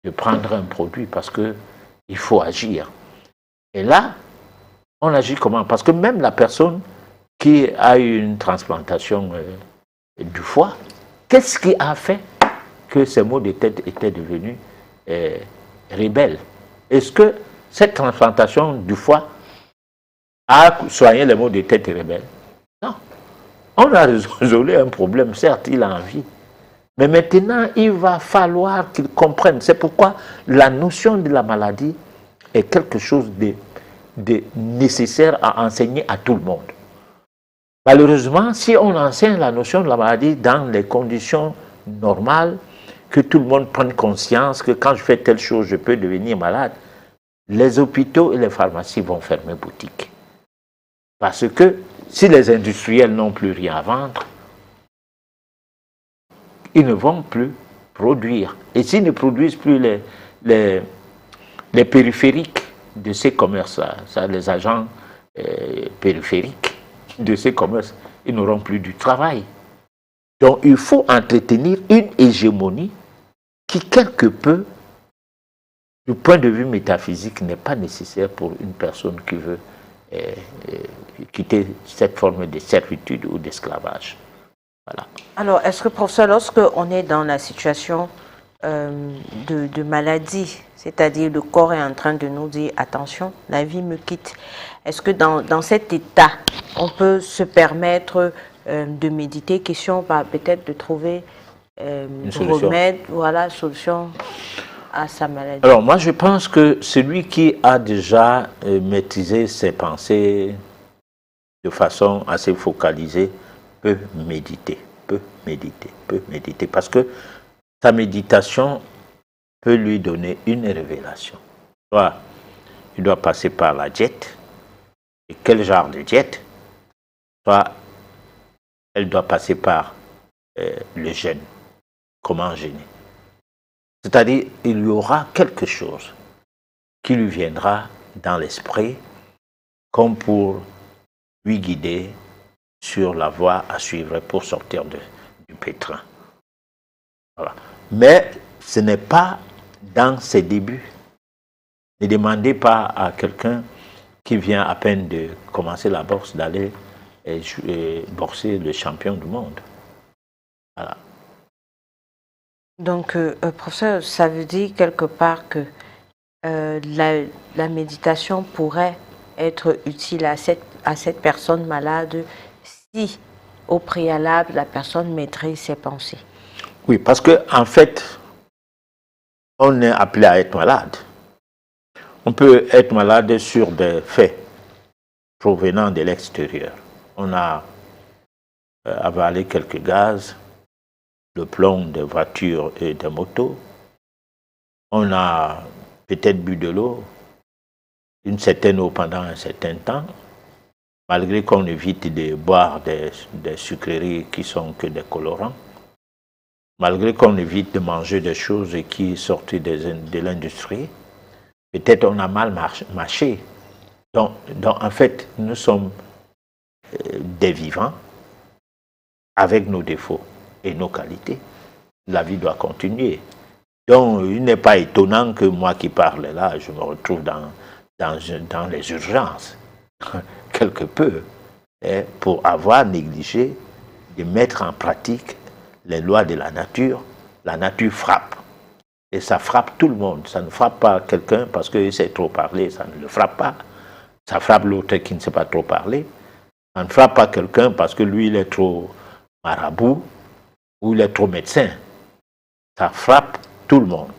de prendre un produit parce qu'il faut agir. Et là, on agit comment? Parce que même la personne qui a eu une transplantation du foie, qu'est-ce qui a fait que ces maux de tête étaient devenus rebelles? Est-ce que cette transplantation du foie a soigné les maux de tête rebelles? Non. On a résolu un problème, certes, il a envie. Mais maintenant, il va falloir qu'il comprenne. C'est pourquoi la notion de la maladie est quelque chose de nécessaire à enseigner à tout le monde. Malheureusement, si on enseigne la notion de la maladie dans les conditions normales, que tout le monde prenne conscience que quand je fais telle chose, je peux devenir malade, les hôpitaux et les pharmacies vont fermer boutique. Parce que si les industriels n'ont plus rien à vendre, ils ne vont plus produire. Et s'ils ne produisent plus les périphériques de ces commerces-là, les agents périphériques de ces commerces, ils n'auront plus du travail. Donc il faut entretenir une hégémonie qui, quelque peu, du point de vue métaphysique, n'est pas nécessaire pour une personne qui veut quitter cette forme de servitude ou d'esclavage. Voilà. Alors, est-ce que, professeur, lorsque on est dans la situation de maladie, c'est-à-dire le corps est en train de nous dire « attention, la vie me quitte », est-ce que dans cet état, on peut se permettre de méditer, question peut-être de trouver un remède, voilà, solution à sa maladie? Alors moi je pense que celui qui a déjà maîtrisé ses pensées de façon assez focalisée peut méditer, parce que sa méditation peut lui donner une révélation. Soit il doit passer par la diète, et quel genre de diète, soit elle doit passer par le jeûne, comment jeûner. C'est-à-dire, il y aura quelque chose qui lui viendra dans l'esprit comme pour lui guider sur la voie à suivre pour sortir du pétrin. Voilà. Mais ce n'est pas dans ses débuts. Ne demandez pas à quelqu'un qui vient à peine de commencer la boxe d'aller boxer le champion du monde. Voilà. Donc, professeur, ça veut dire quelque part que la méditation pourrait être utile à cette personne malade si, au préalable, la personne maîtrise ses pensées. Oui, parce que en fait, on est appelé à être malade. on peut être malade sur des faits provenant de l'extérieur. On a avalé quelques gaz, le plomb des voitures et des motos. On a peut-être bu de l'eau, une certaine eau pendant un certain temps, malgré qu'on évite de boire des sucreries qui sont que des colorants, malgré qu'on évite de manger des choses qui sortent de l'industrie. Peut-être on a mal mâché. Donc, en fait, nous sommes des vivants avec nos défauts et nos qualités. La vie doit continuer. Donc, il n'est pas étonnant que moi qui parle là, je me retrouve dans les urgences, quelque peu, pour avoir négligé de mettre en pratique les lois de la nature. La nature frappe. Et ça frappe tout le monde. Ça ne frappe pas quelqu'un parce qu'il sait trop parler, ça ne le frappe pas. Ça frappe l'autre qui ne sait pas trop parler. Ça ne frappe pas quelqu'un parce que lui, il est trop marabout ou il est trop médecin. Ça frappe tout le monde.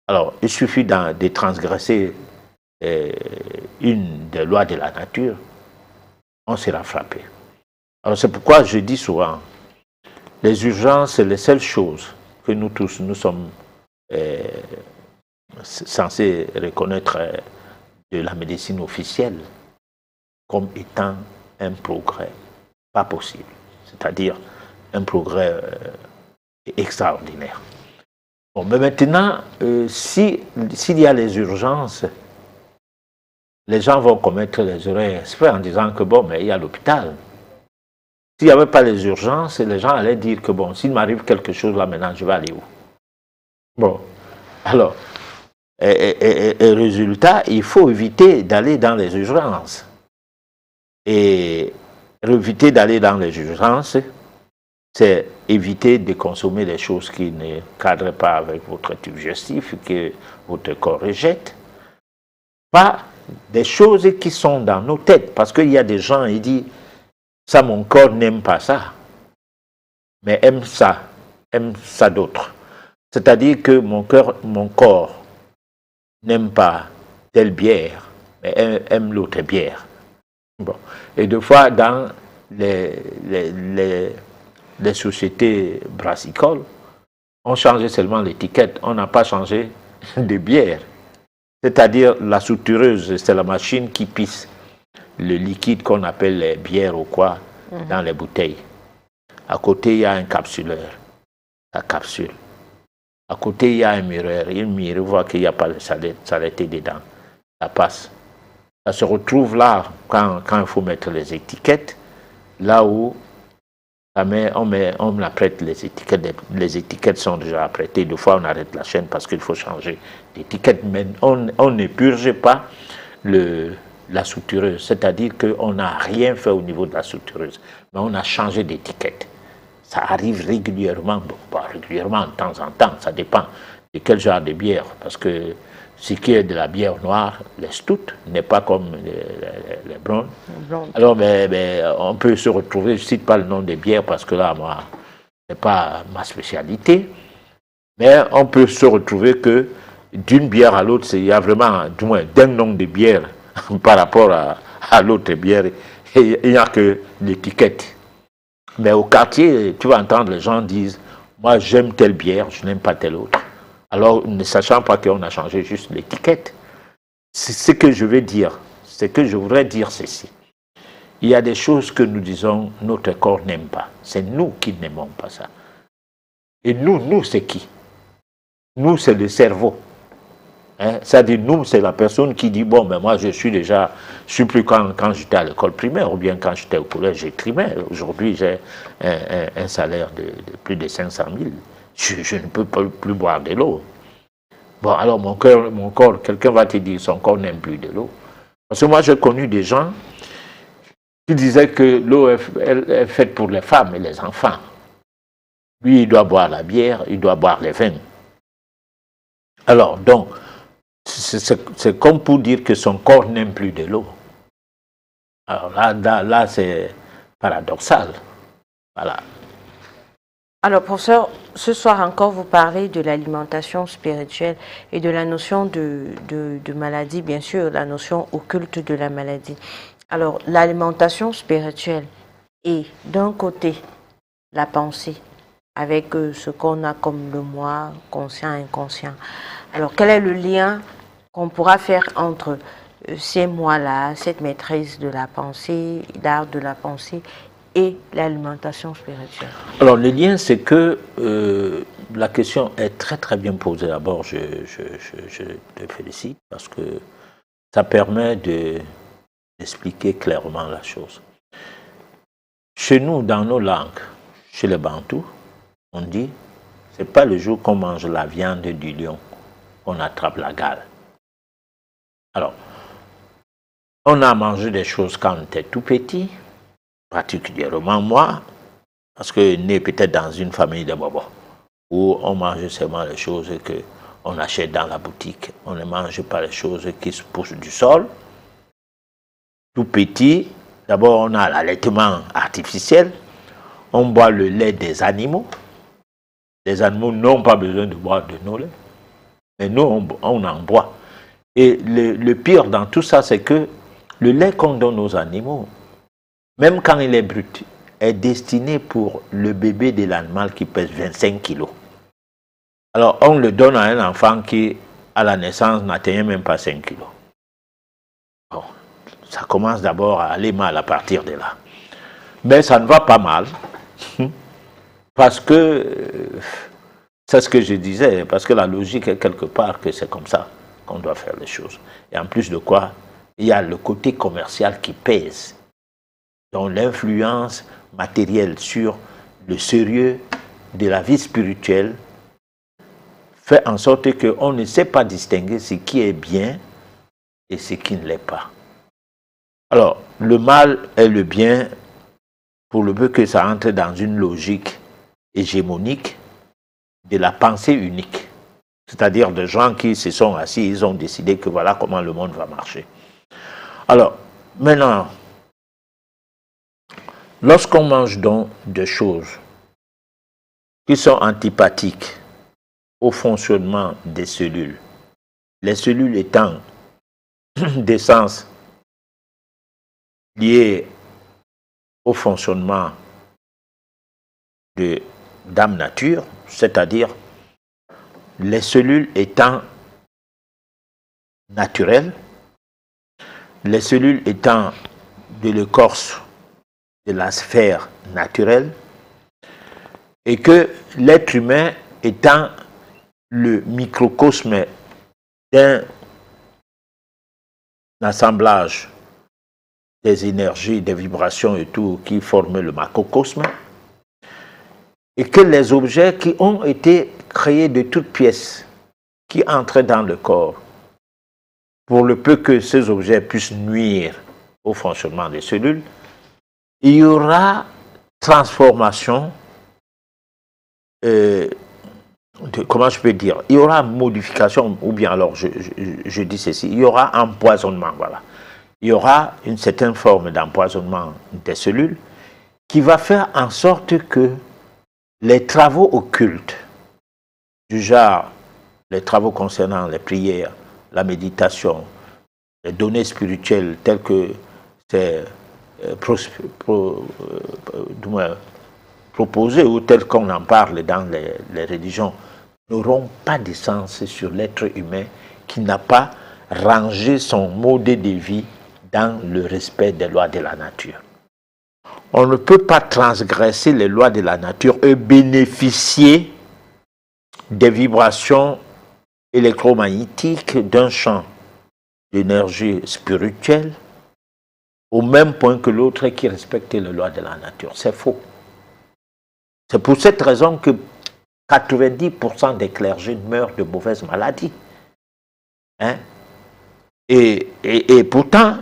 Alors, il suffit de transgresser une des lois de la nature, on sera frappé. Alors, c'est pourquoi je dis souvent, les urgences, c'est les seules choses que nous tous, nous sommes censés reconnaître de la médecine officielle comme étant un progrès pas possible, c'est-à-dire un progrès extraordinaire. Bon, mais maintenant, s'il y a les urgences, les gens vont commettre les erreurs exprès en disant que bon, mais il y a l'hôpital. S'il n'y avait pas les urgences, les gens allaient dire que bon, s'il m'arrive quelque chose là maintenant, je vais aller où? Bon, alors, et résultat, il faut éviter d'aller dans les urgences. Et éviter d'aller dans les urgences, c'est éviter de consommer des choses qui ne cadrent pas avec votre digestif, que votre corps rejette. Pas des choses qui sont dans nos têtes, parce qu'il y a des gens, ils disent, ça mon corps n'aime pas ça, mais aime ça d'autre. C'est-à-dire que mon corps n'aime pas telle bière, mais aime l'autre bière. Bon. Et des fois, dans les sociétés brassicoles, on changeait seulement l'étiquette, on n'a pas changé de bière. C'est-à-dire la soutireuse, c'est la machine qui pisse le liquide qu'on appelle les bières ou quoi dans les bouteilles. À côté, il y a un capsuleur, la capsule. À côté, il y a un mireur. Il mire, voit qu'il n'y a pas de saleté dedans. Ça passe. Ça se retrouve là, quand il faut mettre les étiquettes, là où on apprête les étiquettes. Les étiquettes sont déjà apprêtées. Deux fois, on arrête la chaîne parce qu'il faut changer d'étiquette. Mais on ne purge pas la soutireuse. C'est-à-dire qu'on n'a rien fait au niveau de la soutireuse. Mais on a changé d'étiquette. Ça arrive régulièrement, bon, pas régulièrement, de temps en temps, ça dépend de quel genre de bière. Parce que ce qui est de la bière noire, les stouts, n'est pas comme les blondes. Alors, mais on peut se retrouver, je ne cite pas le nom des bières parce que là, moi, ce n'est pas ma spécialité. Mais on peut se retrouver que d'une bière à l'autre, il y a vraiment, du moins, d'un nom de bière par rapport à l'autre bière, il n'y a que l'étiquette. Mais au quartier, tu vas entendre les gens disent « Moi, j'aime telle bière, je n'aime pas telle autre. » Alors, ne sachant pas qu'on a changé juste l'étiquette. C'est ce que je veux dire. C'est que je voudrais dire ceci. Il y a des choses que nous disons notre corps n'aime pas. C'est nous qui n'aimons pas ça. Et nous, c'est qui? Nous, c'est le cerveau. Hein? C'est-à-dire, nous, c'est la personne qui dit, bon, mais moi, je suis plus quand j'étais à l'école primaire, ou bien quand j'étais au collège primaire. Aujourd'hui, j'ai un salaire de plus de 500 000. Je ne peux plus boire de l'eau. Bon, alors, mon corps, quelqu'un va te dire, son corps n'aime plus de l'eau. Parce que moi, j'ai connu des gens qui disaient que l'eau est faite pour les femmes et les enfants. Lui, il doit boire la bière, il doit boire les vins. Alors, donc, c'est comme pour dire que son corps n'aime plus de l'eau. Alors là c'est paradoxal. Voilà. Alors, professeur, ce soir encore, vous parlez de l'alimentation spirituelle et de la notion de maladie, bien sûr, la notion occulte de la maladie. Alors, l'alimentation spirituelle et d'un côté, la pensée, avec ce qu'on a comme le moi, conscient, inconscient. Alors, quel est le lien qu'on pourra faire entre ces moi-là, cette maîtrise de la pensée, l'art de la pensée et l'alimentation spirituelle? Alors, le lien, c'est que la question est très très bien posée. D'abord, je te félicite parce que ça permet d'expliquer clairement la chose. Chez nous, dans nos langues, chez les Bantous, on dit, c'est pas le jour qu'on mange la viande du lion qu'on attrape la gale. Alors, on a mangé des choses quand on était tout petit, particulièrement moi, parce que né peut-être dans une famille de bobos, où on mangeait seulement les choses qu'on achète dans la boutique. On ne mange pas les choses qui se poussent du sol. Tout petit, d'abord on a l'allaitement artificiel, on boit le lait des animaux. Les animaux n'ont pas besoin de boire de nos laits, mais nous on en boit. Et le pire dans tout ça, c'est que le lait qu'on donne aux animaux, même quand il est brut, est destiné pour le bébé de l'animal qui pèse 25 kilos. Alors, on le donne à un enfant qui, à la naissance, n'atteignait même pas 5 kilos. Bon, ça commence d'abord à aller mal à partir de là. Mais ça ne va pas mal, parce que, c'est ce que je disais, parce que la logique est quelque part que c'est comme ça qu'on doit faire les choses. Et en plus de quoi, il y a le côté commercial qui pèse. Donc l'influence matérielle sur le sérieux de la vie spirituelle fait en sorte qu'on ne sait pas distinguer ce qui est bien et ce qui ne l'est pas. Alors, le mal et le bien, pour le peu que ça entre dans une logique hégémonique de la pensée unique. C'est-à-dire de gens qui se sont assis, ils ont décidé que voilà comment le monde va marcher. Alors, maintenant, lorsqu'on mange donc des choses qui sont antipathiques au fonctionnement des cellules, les cellules étant d'essence liées au fonctionnement d'âme nature, c'est-à-dire les cellules étant naturelles, les cellules étant de l'écorce de la sphère naturelle, et que l'être humain étant le microcosme d'un assemblage des énergies, des vibrations et tout qui forment le macrocosme, et que les objets qui ont été créés de toutes pièces, qui entrent dans le corps, pour le peu que ces objets puissent nuire au fonctionnement des cellules, il y aura transformation, comment je peux dire, il y aura modification, ou bien alors je dis ceci, il y aura empoisonnement, voilà. Il y aura une certaine forme d'empoisonnement des cellules qui va faire en sorte que les travaux occultes, du genre les travaux concernant les prières, la méditation, les données spirituelles telles que c'est proposé ou telles qu'on en parle dans les religions, n'auront pas de sens sur l'être humain qui n'a pas rangé son mode de vie dans le respect des lois de la nature. On ne peut pas transgresser les lois de la nature et bénéficier des vibrations électromagnétiques d'un champ d'énergie spirituelle au même point que l'autre qui respecte les lois de la nature. C'est faux. C'est pour cette raison que 90% des clergés meurent de mauvaises maladies. Hein? Et pourtant,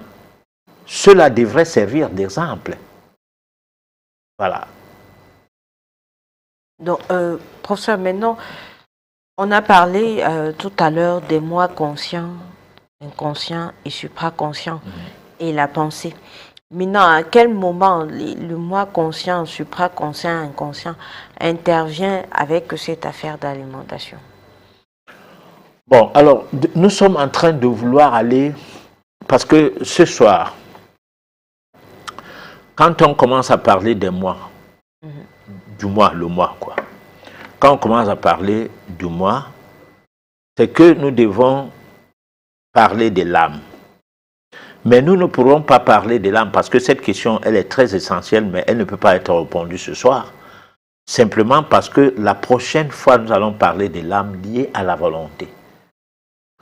cela devrait servir d'exemple. Voilà. Donc, professeur, maintenant, on a parlé tout à l'heure des moi conscients, inconscients et supraconscients et la pensée. Maintenant, à quel moment le moi conscient, supraconscient, inconscient intervient avec cette affaire d'alimentation? Bon, alors, nous sommes en train de vouloir aller, parce que ce soir, quand on commence à parler des mois, du mois, le mois, quoi. Quand on commence à parler du mois, c'est que nous devons parler de l'âme. Mais nous ne pourrons pas parler de l'âme parce que cette question, elle est très essentielle, mais elle ne peut pas être répondue ce soir. Simplement parce que la prochaine fois, nous allons parler de l'âme liée à la volonté.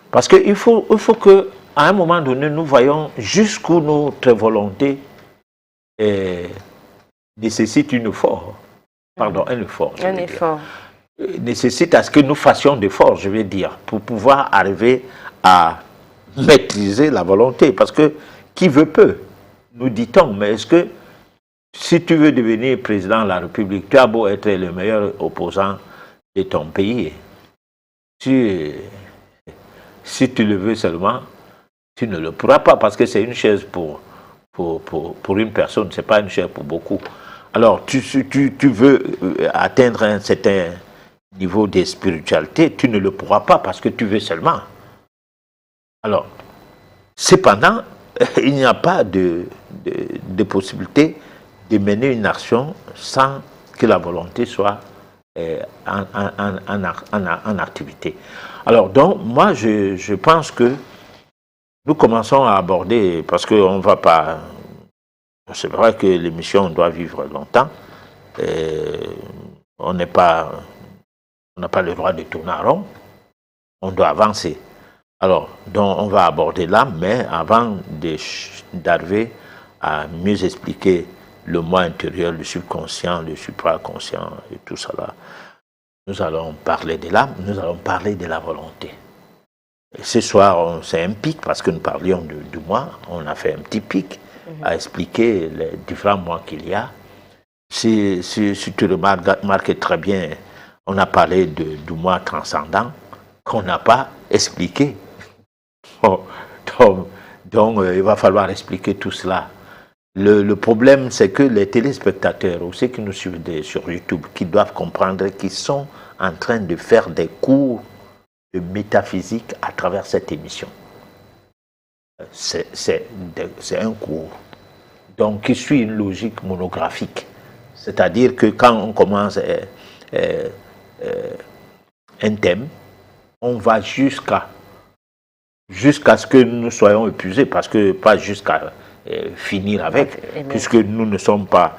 Parce qu'il faut qu'à un moment donné, nous voyons jusqu'où notre volonté nécessite un effort. Nécessite à ce que nous fassions d'efforts, je vais dire, pour pouvoir arriver à maîtriser la volonté. Parce que qui veut peut, nous dit-on. Mais est-ce que si tu veux devenir président de la République, tu as beau être le meilleur opposant de ton pays, si tu le veux seulement, tu ne le pourras pas parce que c'est une chaise pour une personne, ce n'est pas une chaise pour beaucoup. Alors, tu veux atteindre un certain niveau de spiritualité, tu ne le pourras pas parce que tu veux seulement. Alors, cependant, il n'y a pas de possibilité de mener une action sans que la volonté soit en activité. Alors, donc, moi, je pense que nous commençons à aborder, parce qu'on ne va pas... C'est vrai que l'émission doit vivre longtemps. On n'a pas le droit de tourner en rond. On doit avancer. Alors, donc, on va aborder l'âme, mais avant d'arriver à mieux expliquer le moi intérieur, le subconscient, le supraconscient et tout ça là, nous allons parler de l'âme, nous allons parler de la volonté. Et ce soir, c'est un pic parce que nous parlions du moi. On a fait un petit pic à expliquer les différents mois qu'il y a. Si tu remarques très bien, on a parlé du moi transcendant qu'on n'a pas expliqué. Donc, il va falloir expliquer tout cela. Le problème, c'est que les téléspectateurs ou ceux qui nous suivent sur YouTube, qui doivent comprendre qu'ils sont en train de faire des cours de métaphysique à travers cette émission. C'est un cours. Donc, qui suit une logique monographique. C'est-à-dire que quand on commence un thème, on va jusqu'à ce que nous soyons épuisés, parce que pas jusqu'à finir avec, puisque nous ne sommes pas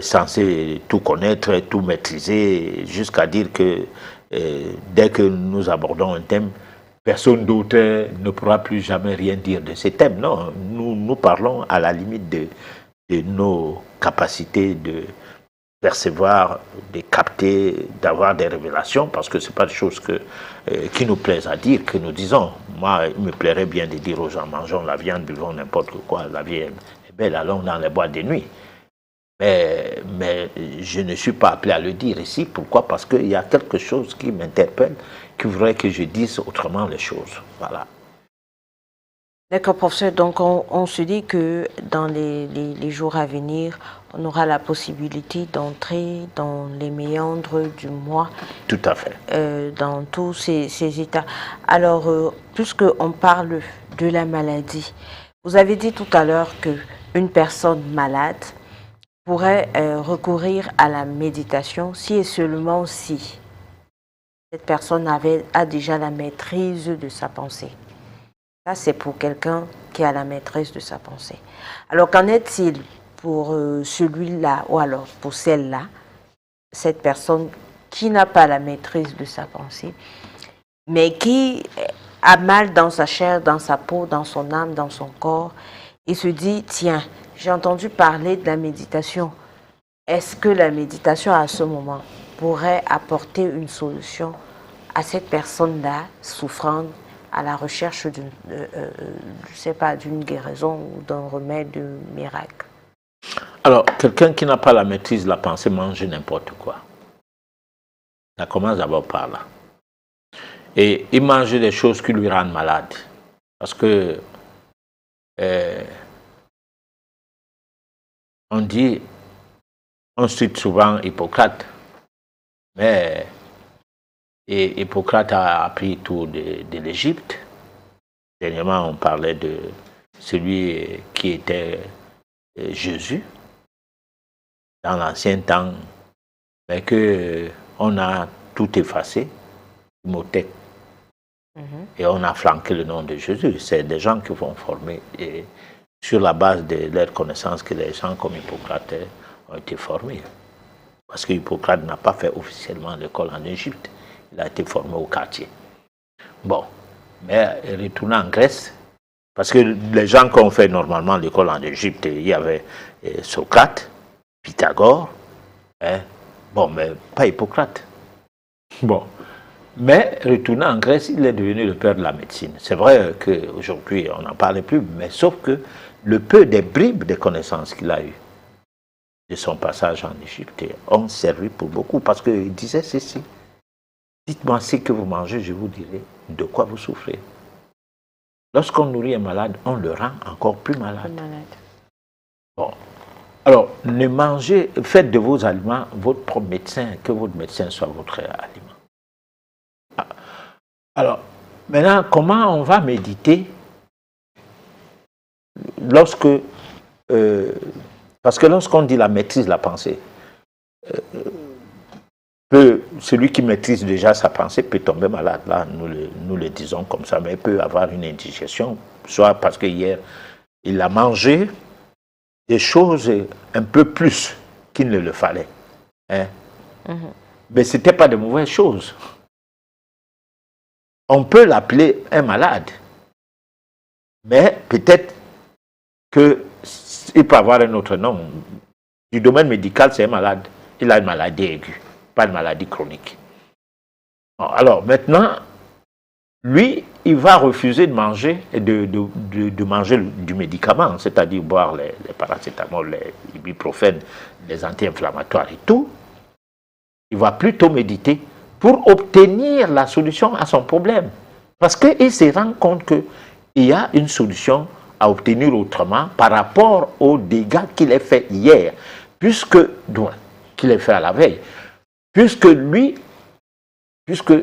censés tout connaître, tout maîtriser, jusqu'à dire que dès que nous abordons un thème, personne d'autre ne pourra plus jamais rien dire de ces thèmes. Non, nous parlons à la limite de nos capacités de percevoir, de capter, d'avoir des révélations, parce que ce n'est pas des choses qui nous plaisent à dire, que nous disons. Moi, il me plairait bien de dire aux gens, mangeons la viande, buvons n'importe quoi, la vie est belle, allons dans les boîtes de nuit. Mais je ne suis pas appelé à le dire ici. Pourquoi? Parce qu'il y a quelque chose qui m'interpelle, qui voudrait que je dise autrement les choses. Voilà. D'accord, professeur. Donc, on se dit que dans les jours à venir, on aura la possibilité d'entrer dans les méandres du moi. Tout à fait. Dans tous ces états. Alors, puisqu'on parle de la maladie, vous avez dit tout à l'heure qu'une personne malade pourrait recourir à la méditation si et seulement si cette personne a déjà la maîtrise de sa pensée. Ça, c'est pour quelqu'un qui a la maîtrise de sa pensée. Alors, qu'en est-il pour celui-là, ou alors pour celle-là, cette personne qui n'a pas la maîtrise de sa pensée, mais qui a mal dans sa chair, dans sa peau, dans son âme, dans son corps, et se dit, tiens, j'ai entendu parler de la méditation. Est-ce que la méditation, à ce moment, pourrait apporter une solution à cette personne-là souffrant, à la recherche d'une, je sais pas, d'une guérison ou d'un remède miracle? Alors, quelqu'un qui n'a pas la maîtrise de la pensée mange n'importe quoi. Ça commence d'abord par là. Et il mange des choses qui lui rendent malade. Parce que on dit, on cite souvent Hippocrate, mais Hippocrate a appris tout de l'Égypte. Dernièrement, on parlait de celui qui était Jésus dans l'ancien temps, mais qu'on a tout effacé, Imhotep. Et on a flanqué le nom de Jésus. C'est des gens qui vont former et sur la base de leurs connaissances que les gens comme Hippocrate ont été formés. Parce que Hippocrate n'a pas fait officiellement l'école en Égypte. Il a été formé au quartier. Bon, mais retournant en Grèce, parce que les gens qui ont fait normalement l'école en Égypte, il y avait Socrate, Pythagore, hein, bon, mais pas Hippocrate. Bon. Mais retournant en Grèce, il est devenu le père de la médecine. C'est vrai qu'aujourd'hui, on n'en parlait plus, mais sauf que le peu des bribes de connaissances qu'il a eues de son passage en Égypte ont servi pour beaucoup, parce qu'il disait ceci: dites-moi ce que vous mangez, je vous dirai de quoi vous souffrez. Lorsqu'on nourrit un malade, on le rend encore plus malade. Bon. Alors, ne mangez, faites de vos aliments votre propre médecin, que votre médecin soit votre aliment. Alors, maintenant, comment on va méditer lorsque... parce que lorsqu'on dit la maîtrise de la pensée, celui qui maîtrise déjà sa pensée peut tomber malade. Là, nous le disons comme ça, mais il peut avoir une indigestion, soit parce que hier, il a mangé des choses un peu plus qu'il ne le fallait. Hein? Mais ce n'était pas de mauvaises choses. On peut l'appeler un malade, mais peut-être qu'il peut avoir un autre nom. Du domaine médical, c'est un malade. Il a une maladie aiguë, pas une maladie chronique. Bon, alors maintenant, lui, il va refuser de manger, de manger du médicament, c'est-à-dire boire les paracétamol, les ibuprofène, les anti-inflammatoires et tout. Il va plutôt méditer pour obtenir la solution à son problème. Parce qu'il se rend compte qu'il y a une solution à obtenir autrement par rapport aux dégâts qu'il a fait hier, qu'il a fait à la veille. Puisque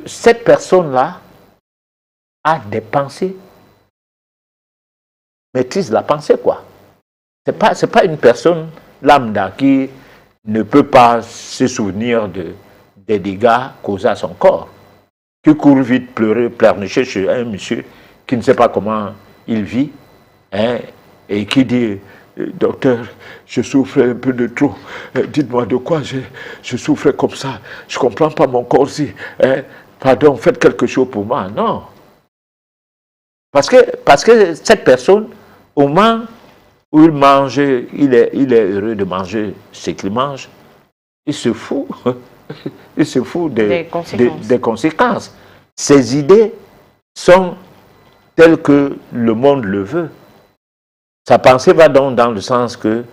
cette personne-là a des pensées, maîtrise la pensée, quoi. C'est pas une personne lambda qui ne peut pas se souvenir des dégâts causés à son corps, qui court vite pleurer, pleurnicher chez un monsieur qui ne sait pas comment il vit, hein, et qui dit: docteur, je souffre un peu de trop, dites-moi de quoi je souffre comme ça, je ne comprends pas mon corps-ci, hein, pardon, faites quelque chose pour moi. Non. Parce que cette personne, au moment où il mange, il est heureux de manger ce qu'il mange, il se fout. Il se fout des conséquences. Ses idées sont telles que le monde le veut. Sa pensée va donc dans le sens que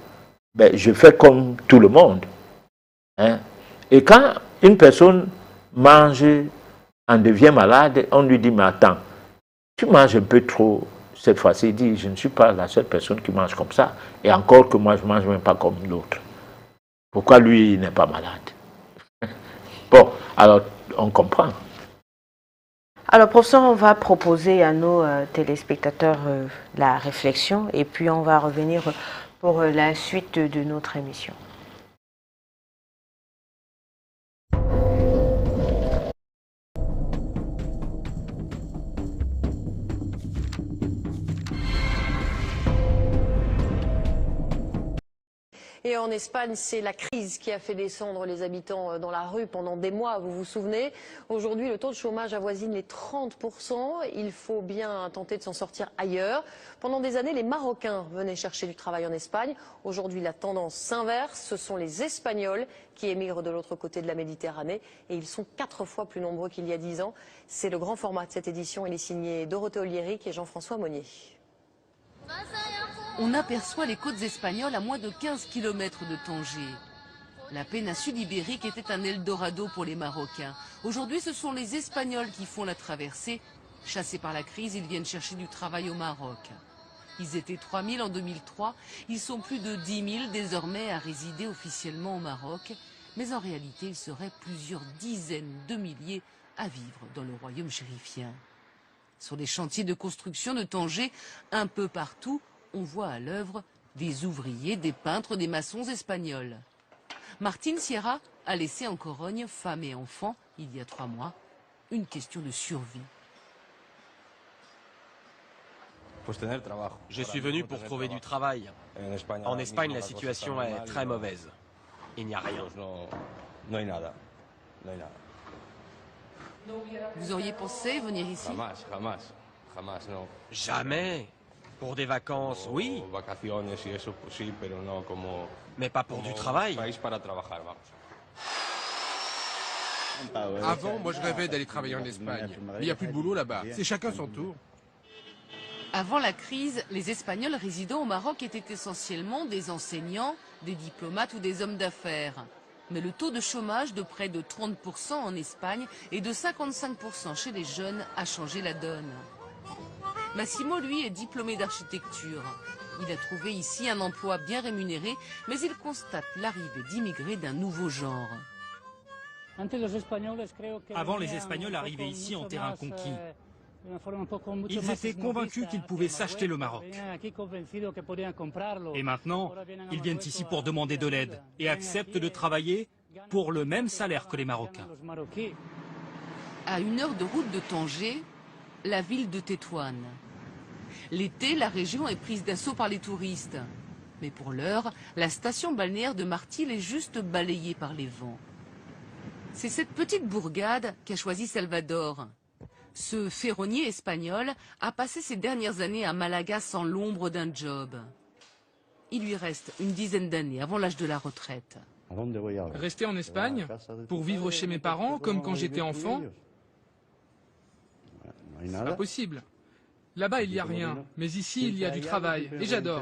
je fais comme tout le monde. Hein? Et quand une personne mange, en devient malade, on lui dit: mais attends, tu manges un peu trop cette fois-ci. Il dit: je ne suis pas la seule personne qui mange comme ça. Et encore que moi, je ne mange même pas comme l'autre. Pourquoi lui, il n'est pas malade? Bon, alors, on comprend. Alors, professeur, on va proposer à nos téléspectateurs la réflexion et puis on va revenir pour la suite de notre émission. Et en Espagne, c'est la crise qui a fait descendre les habitants dans la rue pendant des mois, vous vous souvenez. Aujourd'hui, le taux de chômage avoisine les 30%. Il faut bien tenter de s'en sortir ailleurs. Pendant des années, les Marocains venaient chercher du travail en Espagne. Aujourd'hui, la tendance s'inverse. Ce sont les Espagnols qui émigrent de l'autre côté de la Méditerranée. Et ils sont 4 fois plus nombreux qu'il y a 10 ans. C'est le grand format de cette édition. Il est signé Dorothée Oliéric et Jean-François Monnier. On aperçoit les côtes espagnoles à moins de 15 km de Tanger. La péninsule ibérique était un Eldorado pour les Marocains. Aujourd'hui, ce sont les Espagnols qui font la traversée. Chassés par la crise, ils viennent chercher du travail au Maroc. Ils étaient 3 000 en 2003, ils sont plus de 10 000 désormais à résider officiellement au Maroc, mais en réalité ils seraient plusieurs dizaines de milliers à vivre dans le royaume chérifien. Sur les chantiers de construction de Tanger, un peu partout, on voit à l'œuvre des ouvriers, des peintres, des maçons espagnols. Martine Sierra a laissé en Corogne, femme et enfants, il y a 3 mois, une question de survie. Je suis venu pour trouver du travail. En Espagne, la situation est très mauvaise. Il n'y a rien. Vous auriez pensé venir ici? Jamais. Pour des vacances, oui. Mais pas pour du travail. Avant, moi je rêvais d'aller travailler en Espagne. Mais il n'y a plus de boulot là-bas. C'est chacun son tour. Avant la crise, les Espagnols résidant au Maroc étaient essentiellement des enseignants, des diplomates ou des hommes d'affaires. Mais le taux de chômage de près de 30% en Espagne et de 55% chez les jeunes a changé la donne. Massimo, lui, est diplômé d'architecture. Il a trouvé ici un emploi bien rémunéré, mais il constate l'arrivée d'immigrés d'un nouveau genre. Avant, les Espagnols arrivaient ici en terrain conquis. Ils étaient convaincus qu'ils pouvaient s'acheter le Maroc. Et maintenant, ils viennent ici pour demander de l'aide et acceptent de travailler pour le même salaire que les Marocains. À 1 heure de route de Tanger, la ville de Tétouan. L'été, la région est prise d'assaut par les touristes. Mais pour l'heure, la station balnéaire de Martil est juste balayée par les vents. C'est cette petite bourgade qu'a choisi Salvador. Ce ferronnier espagnol a passé ses dernières années à Malaga sans l'ombre d'un job. Il lui reste une dizaine d'années avant l'âge de la retraite. Rester en Espagne pour vivre chez mes parents comme quand j'étais enfant, c'est pas possible. Là-bas, il n'y a rien, mais ici, il y a du travail et j'adore.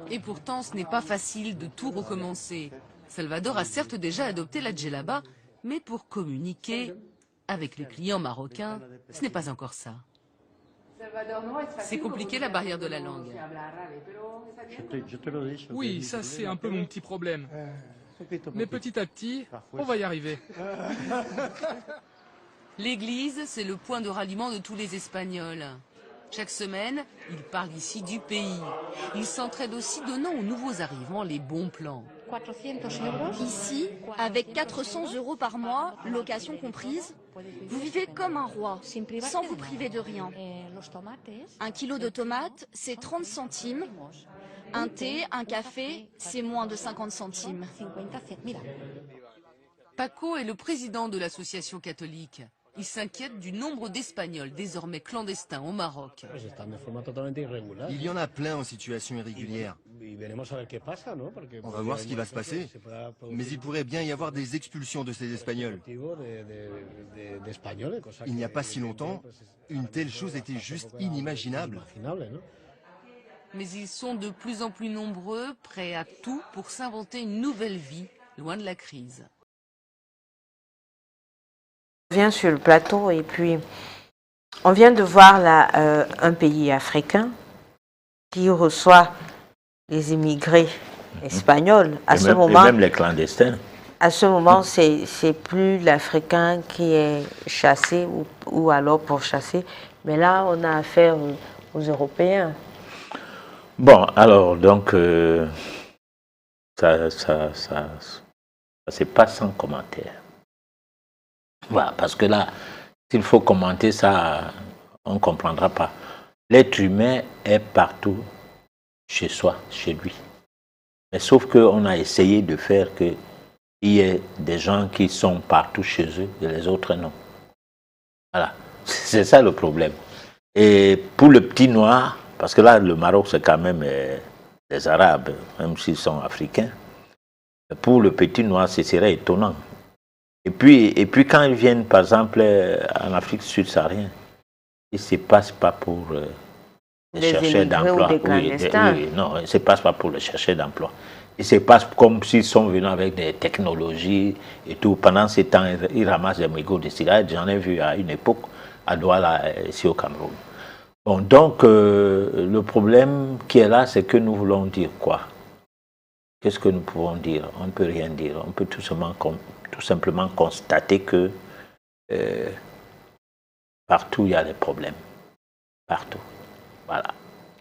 Et pourtant, ce n'est pas facile de tout recommencer. Salvador a certes déjà adopté la djellaba, mais pour communiquer avec les clients marocains, ce n'est pas encore ça. C'est compliqué la barrière de la langue. Oui, ça c'est un peu mon petit problème. Mais petit à petit, on va y arriver. L'église, c'est le point de ralliement de tous les Espagnols. Chaque semaine, ils parlent ici du pays. Ils s'entraident aussi, donnant aux nouveaux arrivants les bons plans. Ici, avec 400 € par mois, location comprise, vous vivez comme un roi, sans vous priver de rien. 1 kilo de tomates, c'est 30 centimes. Un thé, un café, c'est moins de 50 centimes. Paco est le président de l'association catholique. Il s'inquiète du nombre d'Espagnols désormais clandestins au Maroc. Il y en a plein en situation irrégulière. On va voir ce qui va se passer. Mais il pourrait bien y avoir des expulsions de ces Espagnols. Il n'y a pas si longtemps, une telle chose était juste inimaginable. Mais ils sont de plus en plus nombreux, prêts à tout pour s'inventer une nouvelle vie, loin de la crise. On vient sur le plateau et puis on vient de voir là un pays africain qui reçoit les immigrés espagnols. À ce moment, et même les clandestins. À ce moment, c'est plus l'Africain qui est chassé ou alors pourchassé, mais là on a affaire aux Européens. Bon, alors donc ça c'est pas sans commentaire. Voilà, parce que là, s'il faut commenter ça, on ne comprendra pas. L'être humain est partout chez soi, chez lui. Mais sauf qu'on a essayé de faire qu'il y ait des gens qui sont partout chez eux et les autres non. Voilà, c'est ça le problème. Et pour le petit noir, parce que là, le Maroc, c'est quand même des Arabes, même s'ils sont africains. Pour le petit noir, ce serait étonnant. Et puis quand ils viennent, par exemple, en Afrique subsaharienne, ils ne se passent pas pour les chercheurs d'emploi. Non, ils ne se passent pas pour les chercheurs d'emploi. Ils se passent comme s'ils sont venus avec des technologies et tout. Pendant ce temps, ils ramassent des mégots de cigarettes. J'en ai vu à une époque à Douala, ici au Cameroun. Bon, donc, le problème qui est là, c'est que nous voulons dire quoi? Qu'est-ce que nous pouvons dire? On ne peut rien dire. On peut tout simplement constater que partout, il y a des problèmes. Partout. Voilà.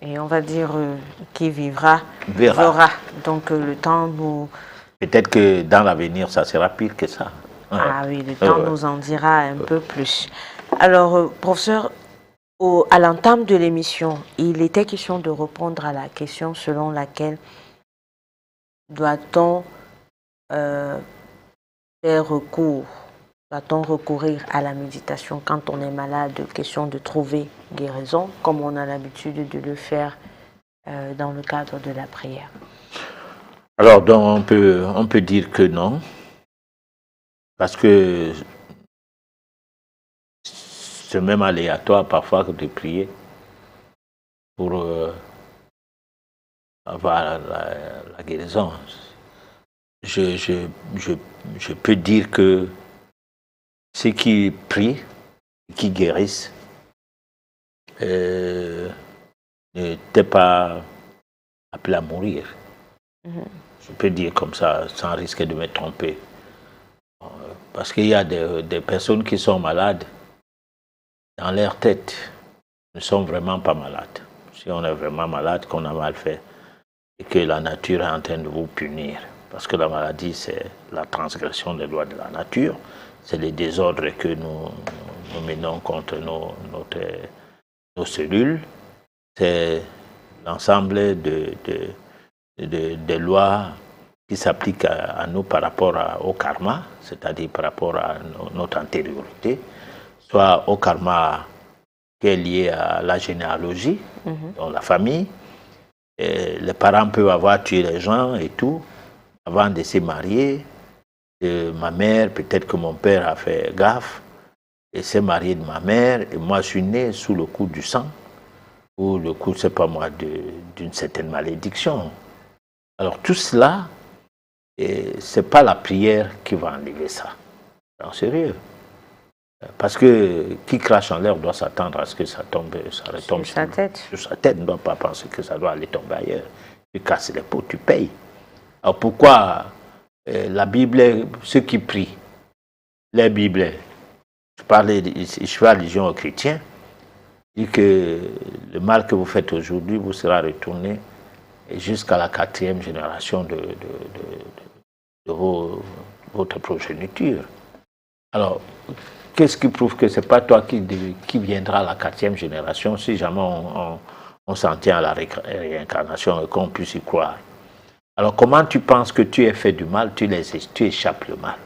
Et on va dire qui vivra, verra. Donc, le temps nous... Peut-être que dans l'avenir, ça sera pire que ça. Ah oui, le temps nous en dira un peu plus. Alors, professeur, à l'entame de l'émission, il était question de répondre à la question selon laquelle doit-on faire recours, doit-on recourir à la méditation quand on est malade, question de trouver guérison, comme on a l'habitude de le faire dans le cadre de la prière. Alors, donc, on peut dire que non, parce que c'est même aléatoire parfois de prier pour avoir la guérison. Je peux dire que ceux qui prient, qui guérissent, n'étaient pas appelés à mourir. Je peux dire comme ça, sans risquer de me tromper. Parce qu'il y a des personnes qui sont malades, dans leur tête, ne sont vraiment pas malades. Si on est vraiment malade, qu'on a mal fait, et que la nature est en train de vous punir, parce que la maladie, c'est la transgression des lois de la nature, c'est les désordres que nous menons contre nos cellules, c'est l'ensemble des lois qui s'appliquent à nous par rapport au karma, c'est-à-dire par rapport à notre antériorité, soit au karma qui est lié à la généalogie, dans la famille. Et les parents peuvent avoir tué les gens et tout, avant de se marier. Ma mère, peut-être que mon père a fait gaffe, et s'est marié de ma mère, et moi je suis né sous le coup du sang, ou le coup, c'est pas moi, d'une certaine malédiction. Alors tout cela, c'est pas la prière qui va enlever ça. En sérieux. Parce que qui crache en l'air doit s'attendre à ce que ça retombe sur sa tête. Sur sa tête, ne doit pas penser que ça doit aller tomber ailleurs. Tu casses les pots, tu payes. Alors pourquoi la Bible, ceux qui prient, les Bibles, je fais allusion aux chrétiens, dit que le mal que vous faites aujourd'hui vous sera retourné jusqu'à la 4e génération de votre progéniture. Alors, qu'est-ce qui prouve que ce n'est pas toi qui viendra à la 4e génération si jamais on s'en tient à la réincarnation et qu'on puisse y croire? Alors, comment tu penses que tu es fait du mal, tu échappes le mal?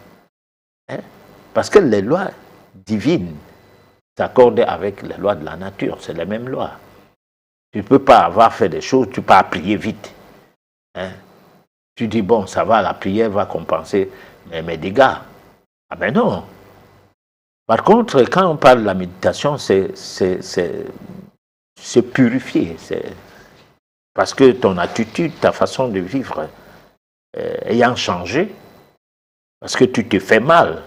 Parce que les lois divines s'accordent avec les lois de la nature, c'est les mêmes lois. Tu ne peux pas avoir fait des choses, tu ne peux pas prier vite. Tu dis, bon, ça va, la prière va compenser mes dégâts. Ah ben non. Par contre, quand on parle de la méditation, c'est purifier. Parce que ton attitude, ta façon de vivre, ayant changé, parce que tu te fais mal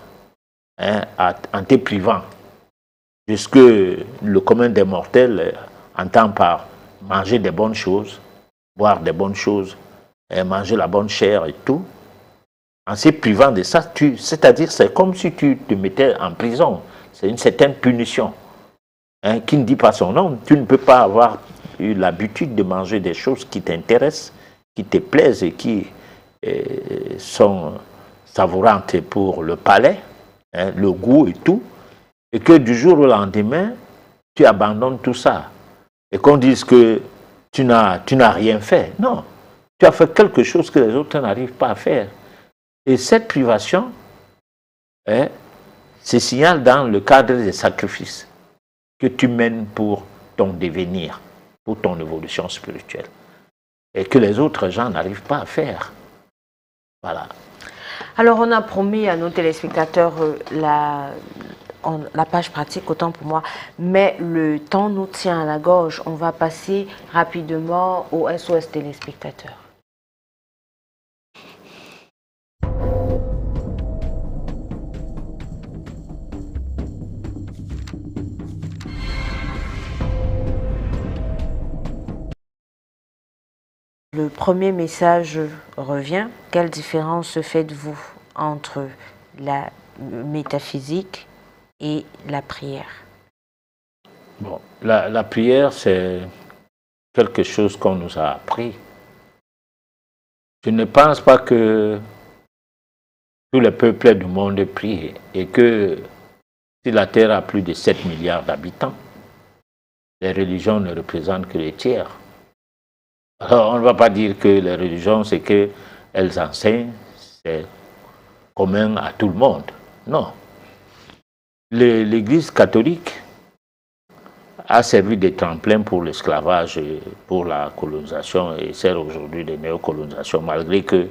en te privant de ce que le commun des mortels entend par manger des bonnes choses, boire des bonnes choses, manger la bonne chair et tout. En se privant de ça, c'est-à-dire c'est comme si tu te mettais en prison. C'est une certaine punition qui ne dit pas son nom. Tu ne peux pas avoir eu l'habitude de manger des choses qui t'intéressent, qui te plaisent et qui sont savourantes pour le palais, le goût et tout, et que du jour au lendemain, tu abandonnes tout ça. Et qu'on dise que tu n'as rien fait. Non, tu as fait quelque chose que les autres n'arrivent pas à faire. Et cette privation se signale dans le cadre des sacrifices que tu mènes pour ton devenir, pour ton évolution spirituelle. Et que les autres gens n'arrivent pas à faire. Voilà. Alors, on a promis à nos téléspectateurs la page pratique, autant pour moi, mais le temps nous tient à la gorge. On va passer rapidement au SOS téléspectateurs. Le premier message revient. Quelle différence faites-vous entre la métaphysique et la prière? Bon, la prière, c'est quelque chose qu'on nous a appris. Je ne pense pas que tous les peuples du monde prient et que si la Terre a plus de 7 milliards d'habitants, les religions ne représentent que les tiers. Alors on ne va pas dire que les religions, c'est qu'elles enseignent, c'est commun à tout le monde. Non. L'Église catholique a servi de tremplin pour l'esclavage et pour la colonisation et sert aujourd'hui de néocolonisation, malgré que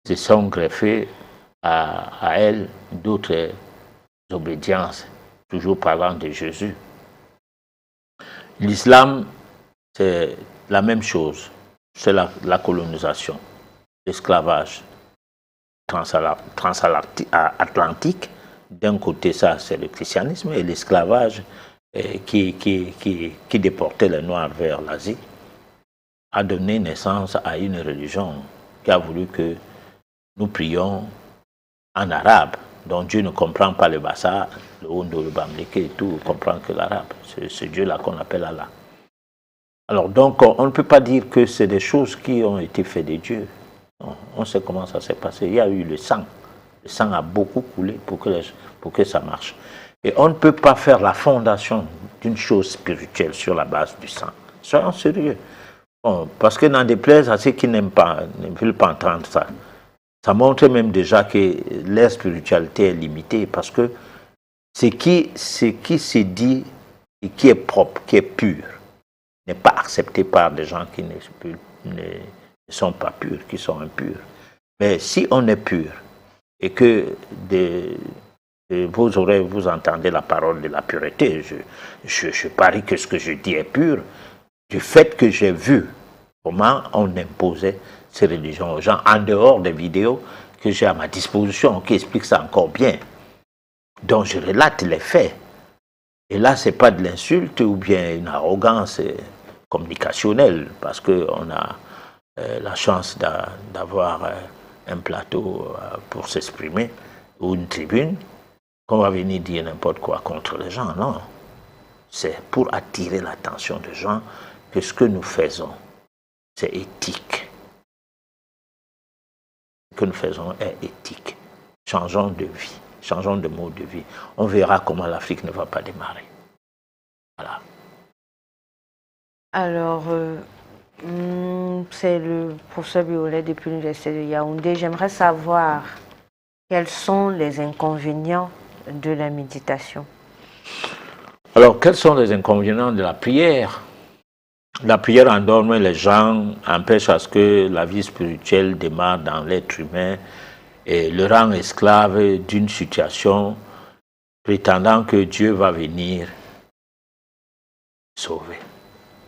se sont greffés à elle d'autres obédiences, toujours parlant de Jésus. L'islam, c'est la même chose, c'est la colonisation, l'esclavage transatlantique. D'un côté, ça, c'est le christianisme, et l'esclavage qui déportait les Noirs vers l'Asie a donné naissance à une religion qui a voulu que nous prions en arabe, dont Dieu ne comprend pas le bassa, le hondo, le bamleke et tout, ne comprend que l'arabe. C'est ce Dieu-là qu'on appelle Allah. Alors donc, on ne peut pas dire que c'est des choses qui ont été faites de Dieu. On sait comment ça s'est passé. Il y a eu le sang. Le sang a beaucoup coulé pour que ça marche. Et on ne peut pas faire la fondation d'une chose spirituelle sur la base du sang. Soyons sérieux. Bon, parce que n'en déplaise à ceux qui n'aiment pas, ne veulent pas entendre ça. Ça montre même déjà que leur spiritualité est limitée, parce que ce qui se dit et qui est propre, qui est pur, n'est pas accepté par des gens qui ne sont pas purs, qui sont impurs. Mais si on est pur et que de vos oreilles vous entendez la parole de la pureté, je parie que ce que je dis est pur, du fait que j'ai vu comment on imposait ces religions aux gens, en dehors des vidéos que j'ai à ma disposition, qui expliquent ça encore bien. Donc je relate les faits. Et là, ce n'est pas de l'insulte ou bien une arrogance communicationnelle, parce qu'on a la chance d'avoir un plateau pour s'exprimer, ou une tribune, qu'on va venir dire n'importe quoi contre les gens. Non. C'est pour attirer l'attention des gens que ce que nous faisons, c'est éthique. Ce que nous faisons est éthique. Changeons de vie, changeons de mode de vie. On verra comment l'Afrique ne va pas démarrer. Voilà. Alors, c'est le professeur Biolet depuis l'Université de Yaoundé. J'aimerais savoir quels sont les inconvénients de la méditation. Alors, quels sont les inconvénients de la prière? La prière endorme les gens, empêche à ce que la vie spirituelle démarre dans l'être humain et le rend esclave d'une situation prétendant que Dieu va venir sauver.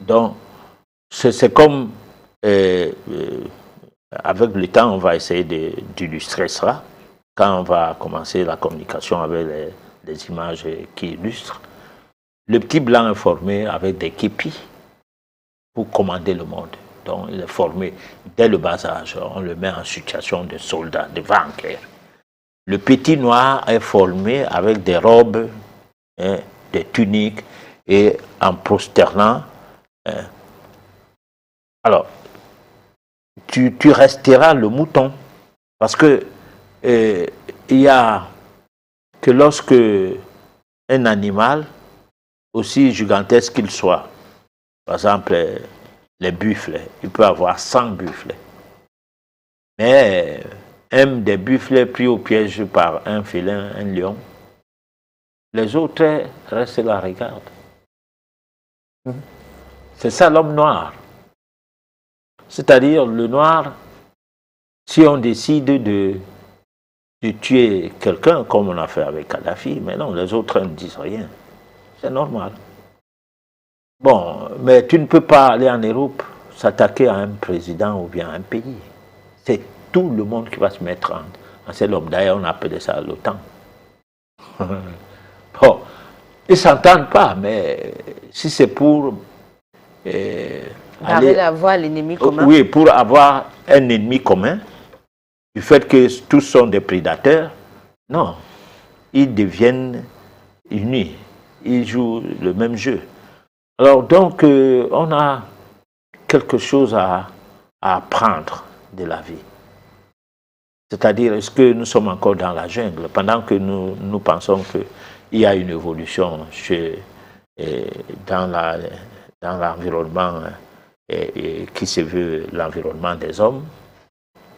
Donc, c'est comme, avec le temps, on va essayer d'illustrer ça. Quand on va commencer la communication avec les images qui illustrent, le petit blanc est formé avec des képis pour commander le monde. Donc, il est formé dès le bas âge. On le met en situation de soldat, de vainqueur. Le petit noir est formé avec des robes, des tuniques, et en prosternant. Alors, tu resteras le mouton. Parce que il y a que lorsque un animal, aussi gigantesque qu'il soit, par exemple les buffles, il peut avoir 100 buffles. Mais un des buffles pris au piège par un félin, un lion, les autres restent là, regardent. C'est ça l'homme noir. C'est-à-dire le noir, si on décide de tuer quelqu'un, comme on a fait avec Kadhafi, mais non, les autres ne disent rien. C'est normal. Bon, mais tu ne peux pas aller en Europe s'attaquer à un président ou bien à un pays. C'est tout le monde qui va se mettre en cet homme. D'ailleurs, on appelle ça l'OTAN. Bon, ils ne s'entendent pas, mais si c'est pour Barrer la voie à l'ennemi commun. Oui, pour avoir un ennemi commun, du fait que tous sont des prédateurs, non, ils deviennent unis, ils jouent le même jeu. Alors donc, on a quelque chose à apprendre de la vie. C'est-à-dire, est-ce que nous sommes encore dans la jungle, pendant que nous pensons qu'il y a une évolution dans l'environnement qui se veut l'environnement des hommes,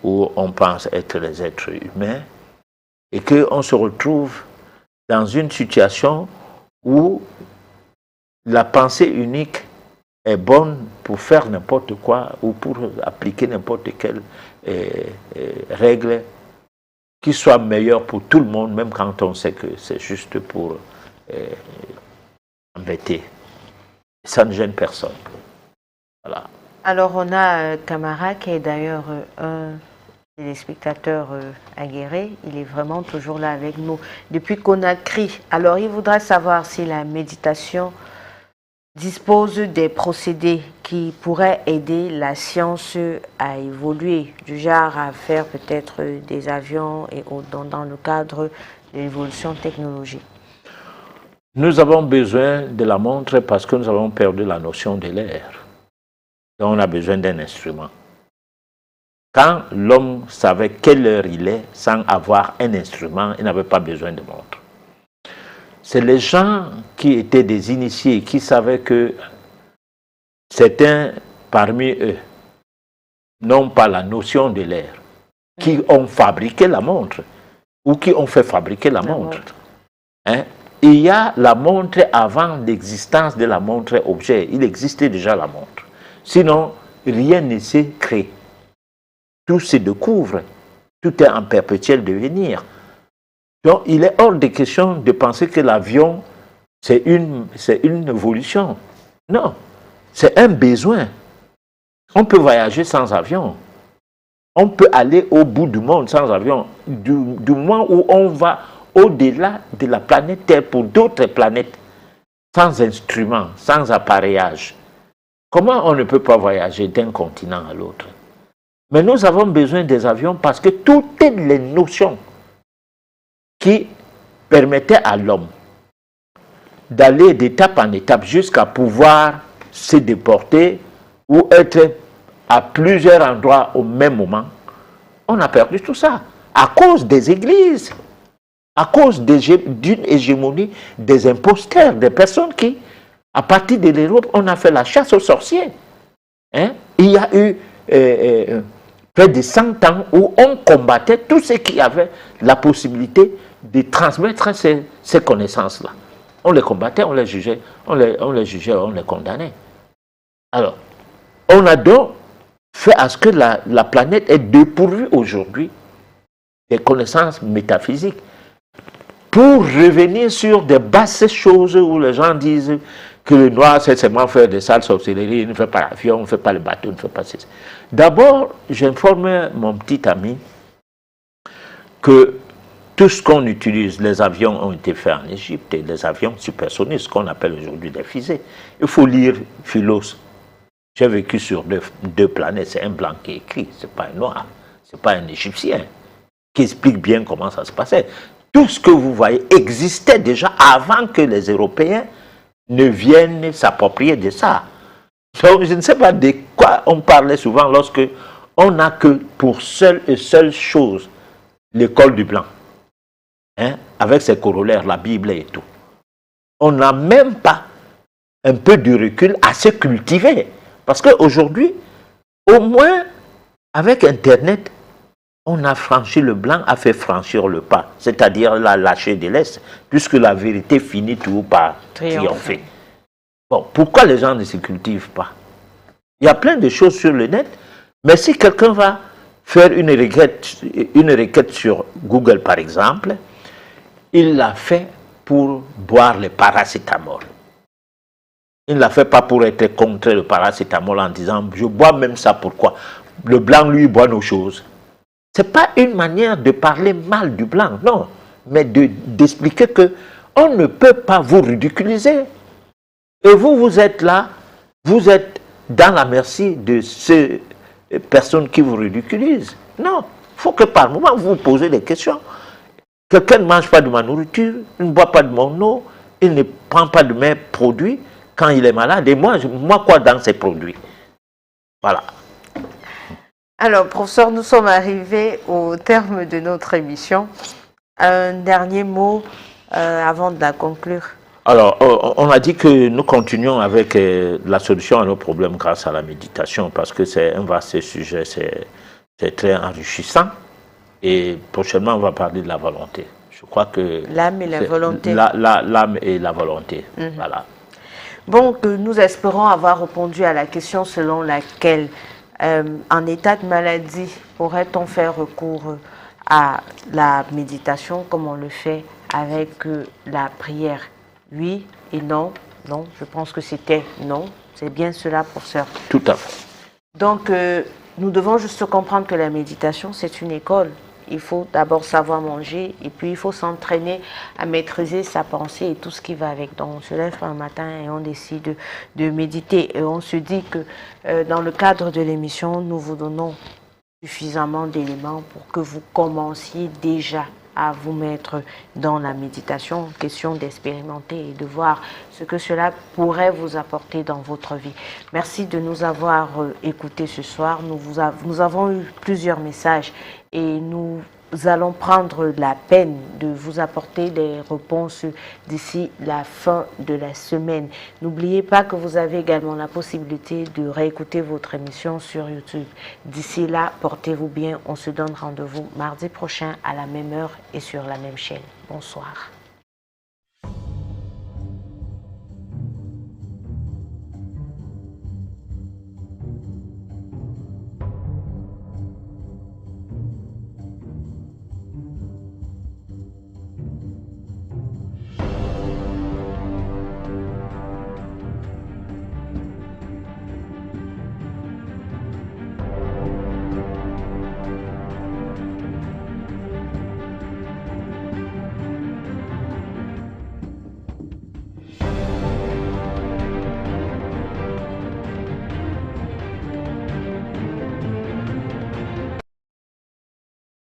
où on pense être les êtres humains, et qu'on se retrouve dans une situation où la pensée unique est bonne pour faire n'importe quoi ou pour appliquer n'importe quelle règle qui soit meilleure pour tout le monde, même quand on sait que c'est juste pour embêter. Ça ne gêne personne. Voilà. Alors on a Camara qui est d'ailleurs un téléspectateur aguerri, il est vraiment toujours là avec nous depuis Conakry. Alors il voudrait savoir si la méditation dispose des procédés qui pourraient aider la science à évoluer, du genre à faire peut-être des avions et dans le cadre de l'évolution technologique. Nous avons besoin de la montre parce que nous avons perdu la notion de l'air. Donc on a besoin d'un instrument. Quand l'homme savait quelle heure il est sans avoir un instrument, il n'avait pas besoin de montre. C'est les gens qui étaient des initiés, qui savaient que certains parmi eux n'ont pas la notion de l'air, qui ont fabriqué la montre, ou qui ont fait fabriquer la montre. Hein? Il y a la montre avant l'existence de la montre objet. Il existait déjà la montre. Sinon, rien ne s'est créé. Tout se découvre. Tout est en perpétuel devenir. Donc, il est hors de question de penser que l'avion, c'est une évolution. Non, c'est un besoin. On peut voyager sans avion. On peut aller au bout du monde sans avion. Du moment où on va au-delà de la planète Terre pour d'autres planètes, sans instruments, sans appareillage. Comment on ne peut pas voyager d'un continent à l'autre? Mais nous avons besoin des avions parce que toutes les notions qui permettaient à l'homme d'aller d'étape en étape jusqu'à pouvoir se déporter ou être à plusieurs endroits au même moment, on a perdu tout ça à cause des églises, à cause d'une hégémonie des imposteurs, des personnes qui, à partir de l'Europe, on a fait la chasse aux sorciers. Hein? Il y a eu près de 100 ans où on combattait tous ceux qui avaient la possibilité de transmettre ces connaissances-là. On les combattait, on les jugeait, on les condamnait. Alors, on a donc fait à ce que la planète est dépourvue aujourd'hui des connaissances métaphysiques pour revenir sur des basses choses où les gens disent que le noir, c'est seulement faire des sales sorcelleries, il ne fait pas l'avion, il ne fait pas le bateau, il ne fait pas ceci. D'abord, j'informe mon petit ami que tout ce qu'on utilise, les avions ont été faits en Égypte, et les avions supersoniques, ce qu'on appelle aujourd'hui des fusées. Il faut lire Philos. J'ai vécu sur deux planètes, c'est un blanc qui écrit, ce n'est pas un noir, ce n'est pas un Égyptien, qui explique bien comment ça se passait. Tout ce que vous voyez existait déjà avant que les Européens ne viennent s'approprier de ça. Donc, je ne sais pas de quoi on parlait souvent lorsque on n'a que pour seule chose l'école du blanc, hein, avec ses corollaires, la Bible et tout. On n'a même pas un peu de recul à se cultiver. Parce qu'aujourd'hui, au moins, avec Internet, on a franchi le blanc, a fait franchir le pas, c'est-à-dire l'a lâché de l'Est, puisque la vérité finit toujours par triompher. Bon, pourquoi les gens ne se cultivent pas? Il y a plein de choses sur le net, mais si quelqu'un va faire une requête sur Google, par exemple, il l'a fait pour boire le paracétamol. Il ne l'a fait pas pour être contre le paracétamol en disant « je bois même ça, pourquoi ?» Le blanc, lui, boit nos choses. Ce n'est pas une manière de parler mal du blanc, non, mais d'expliquer qu'on ne peut pas vous ridiculiser. Et vous êtes là, vous êtes dans la merci de ces personnes qui vous ridiculisent. Non, il faut que par moment vous vous posez des questions. Quelqu'un ne mange pas de ma nourriture, il ne boit pas de mon eau, il ne prend pas de mes produits quand il est malade. Et moi quoi dans ces produits? Voilà. Alors, professeur, nous sommes arrivés au terme de notre émission. Un dernier mot avant de la conclure. Alors, on a dit que nous continuons avec la solution à nos problèmes grâce à la méditation, parce que c'est un vaste sujet, c'est très enrichissant. Et prochainement, on va parler de la volonté. Je crois que... L'âme et la volonté. L'âme et la volonté, voilà. Bon, nous espérons avoir répondu à la question selon laquelle, en état de maladie, pourrait-on faire recours à la méditation comme on le fait avec la prière? Oui et non. Non, je pense que c'était non. C'est bien cela, professeur. Tout à fait. Donc, nous devons juste comprendre que la méditation, c'est une école. Il faut d'abord savoir manger et puis il faut s'entraîner à maîtriser sa pensée et tout ce qui va avec. Donc on se lève un matin et on décide de méditer. Et on se dit que dans le cadre de l'émission, nous vous donnons suffisamment d'éléments pour que vous commenciez déjà à vous mettre dans la méditation, question d'expérimenter et de voir ce que cela pourrait vous apporter dans votre vie. Merci de nous avoir écoutés ce soir. Nous avons eu plusieurs messages et nous allons prendre la peine de vous apporter des réponses d'ici la fin de la semaine. N'oubliez pas que vous avez également la possibilité de réécouter votre émission sur YouTube. D'ici là, portez-vous bien. On se donne rendez-vous mardi prochain à la même heure et sur la même chaîne. Bonsoir.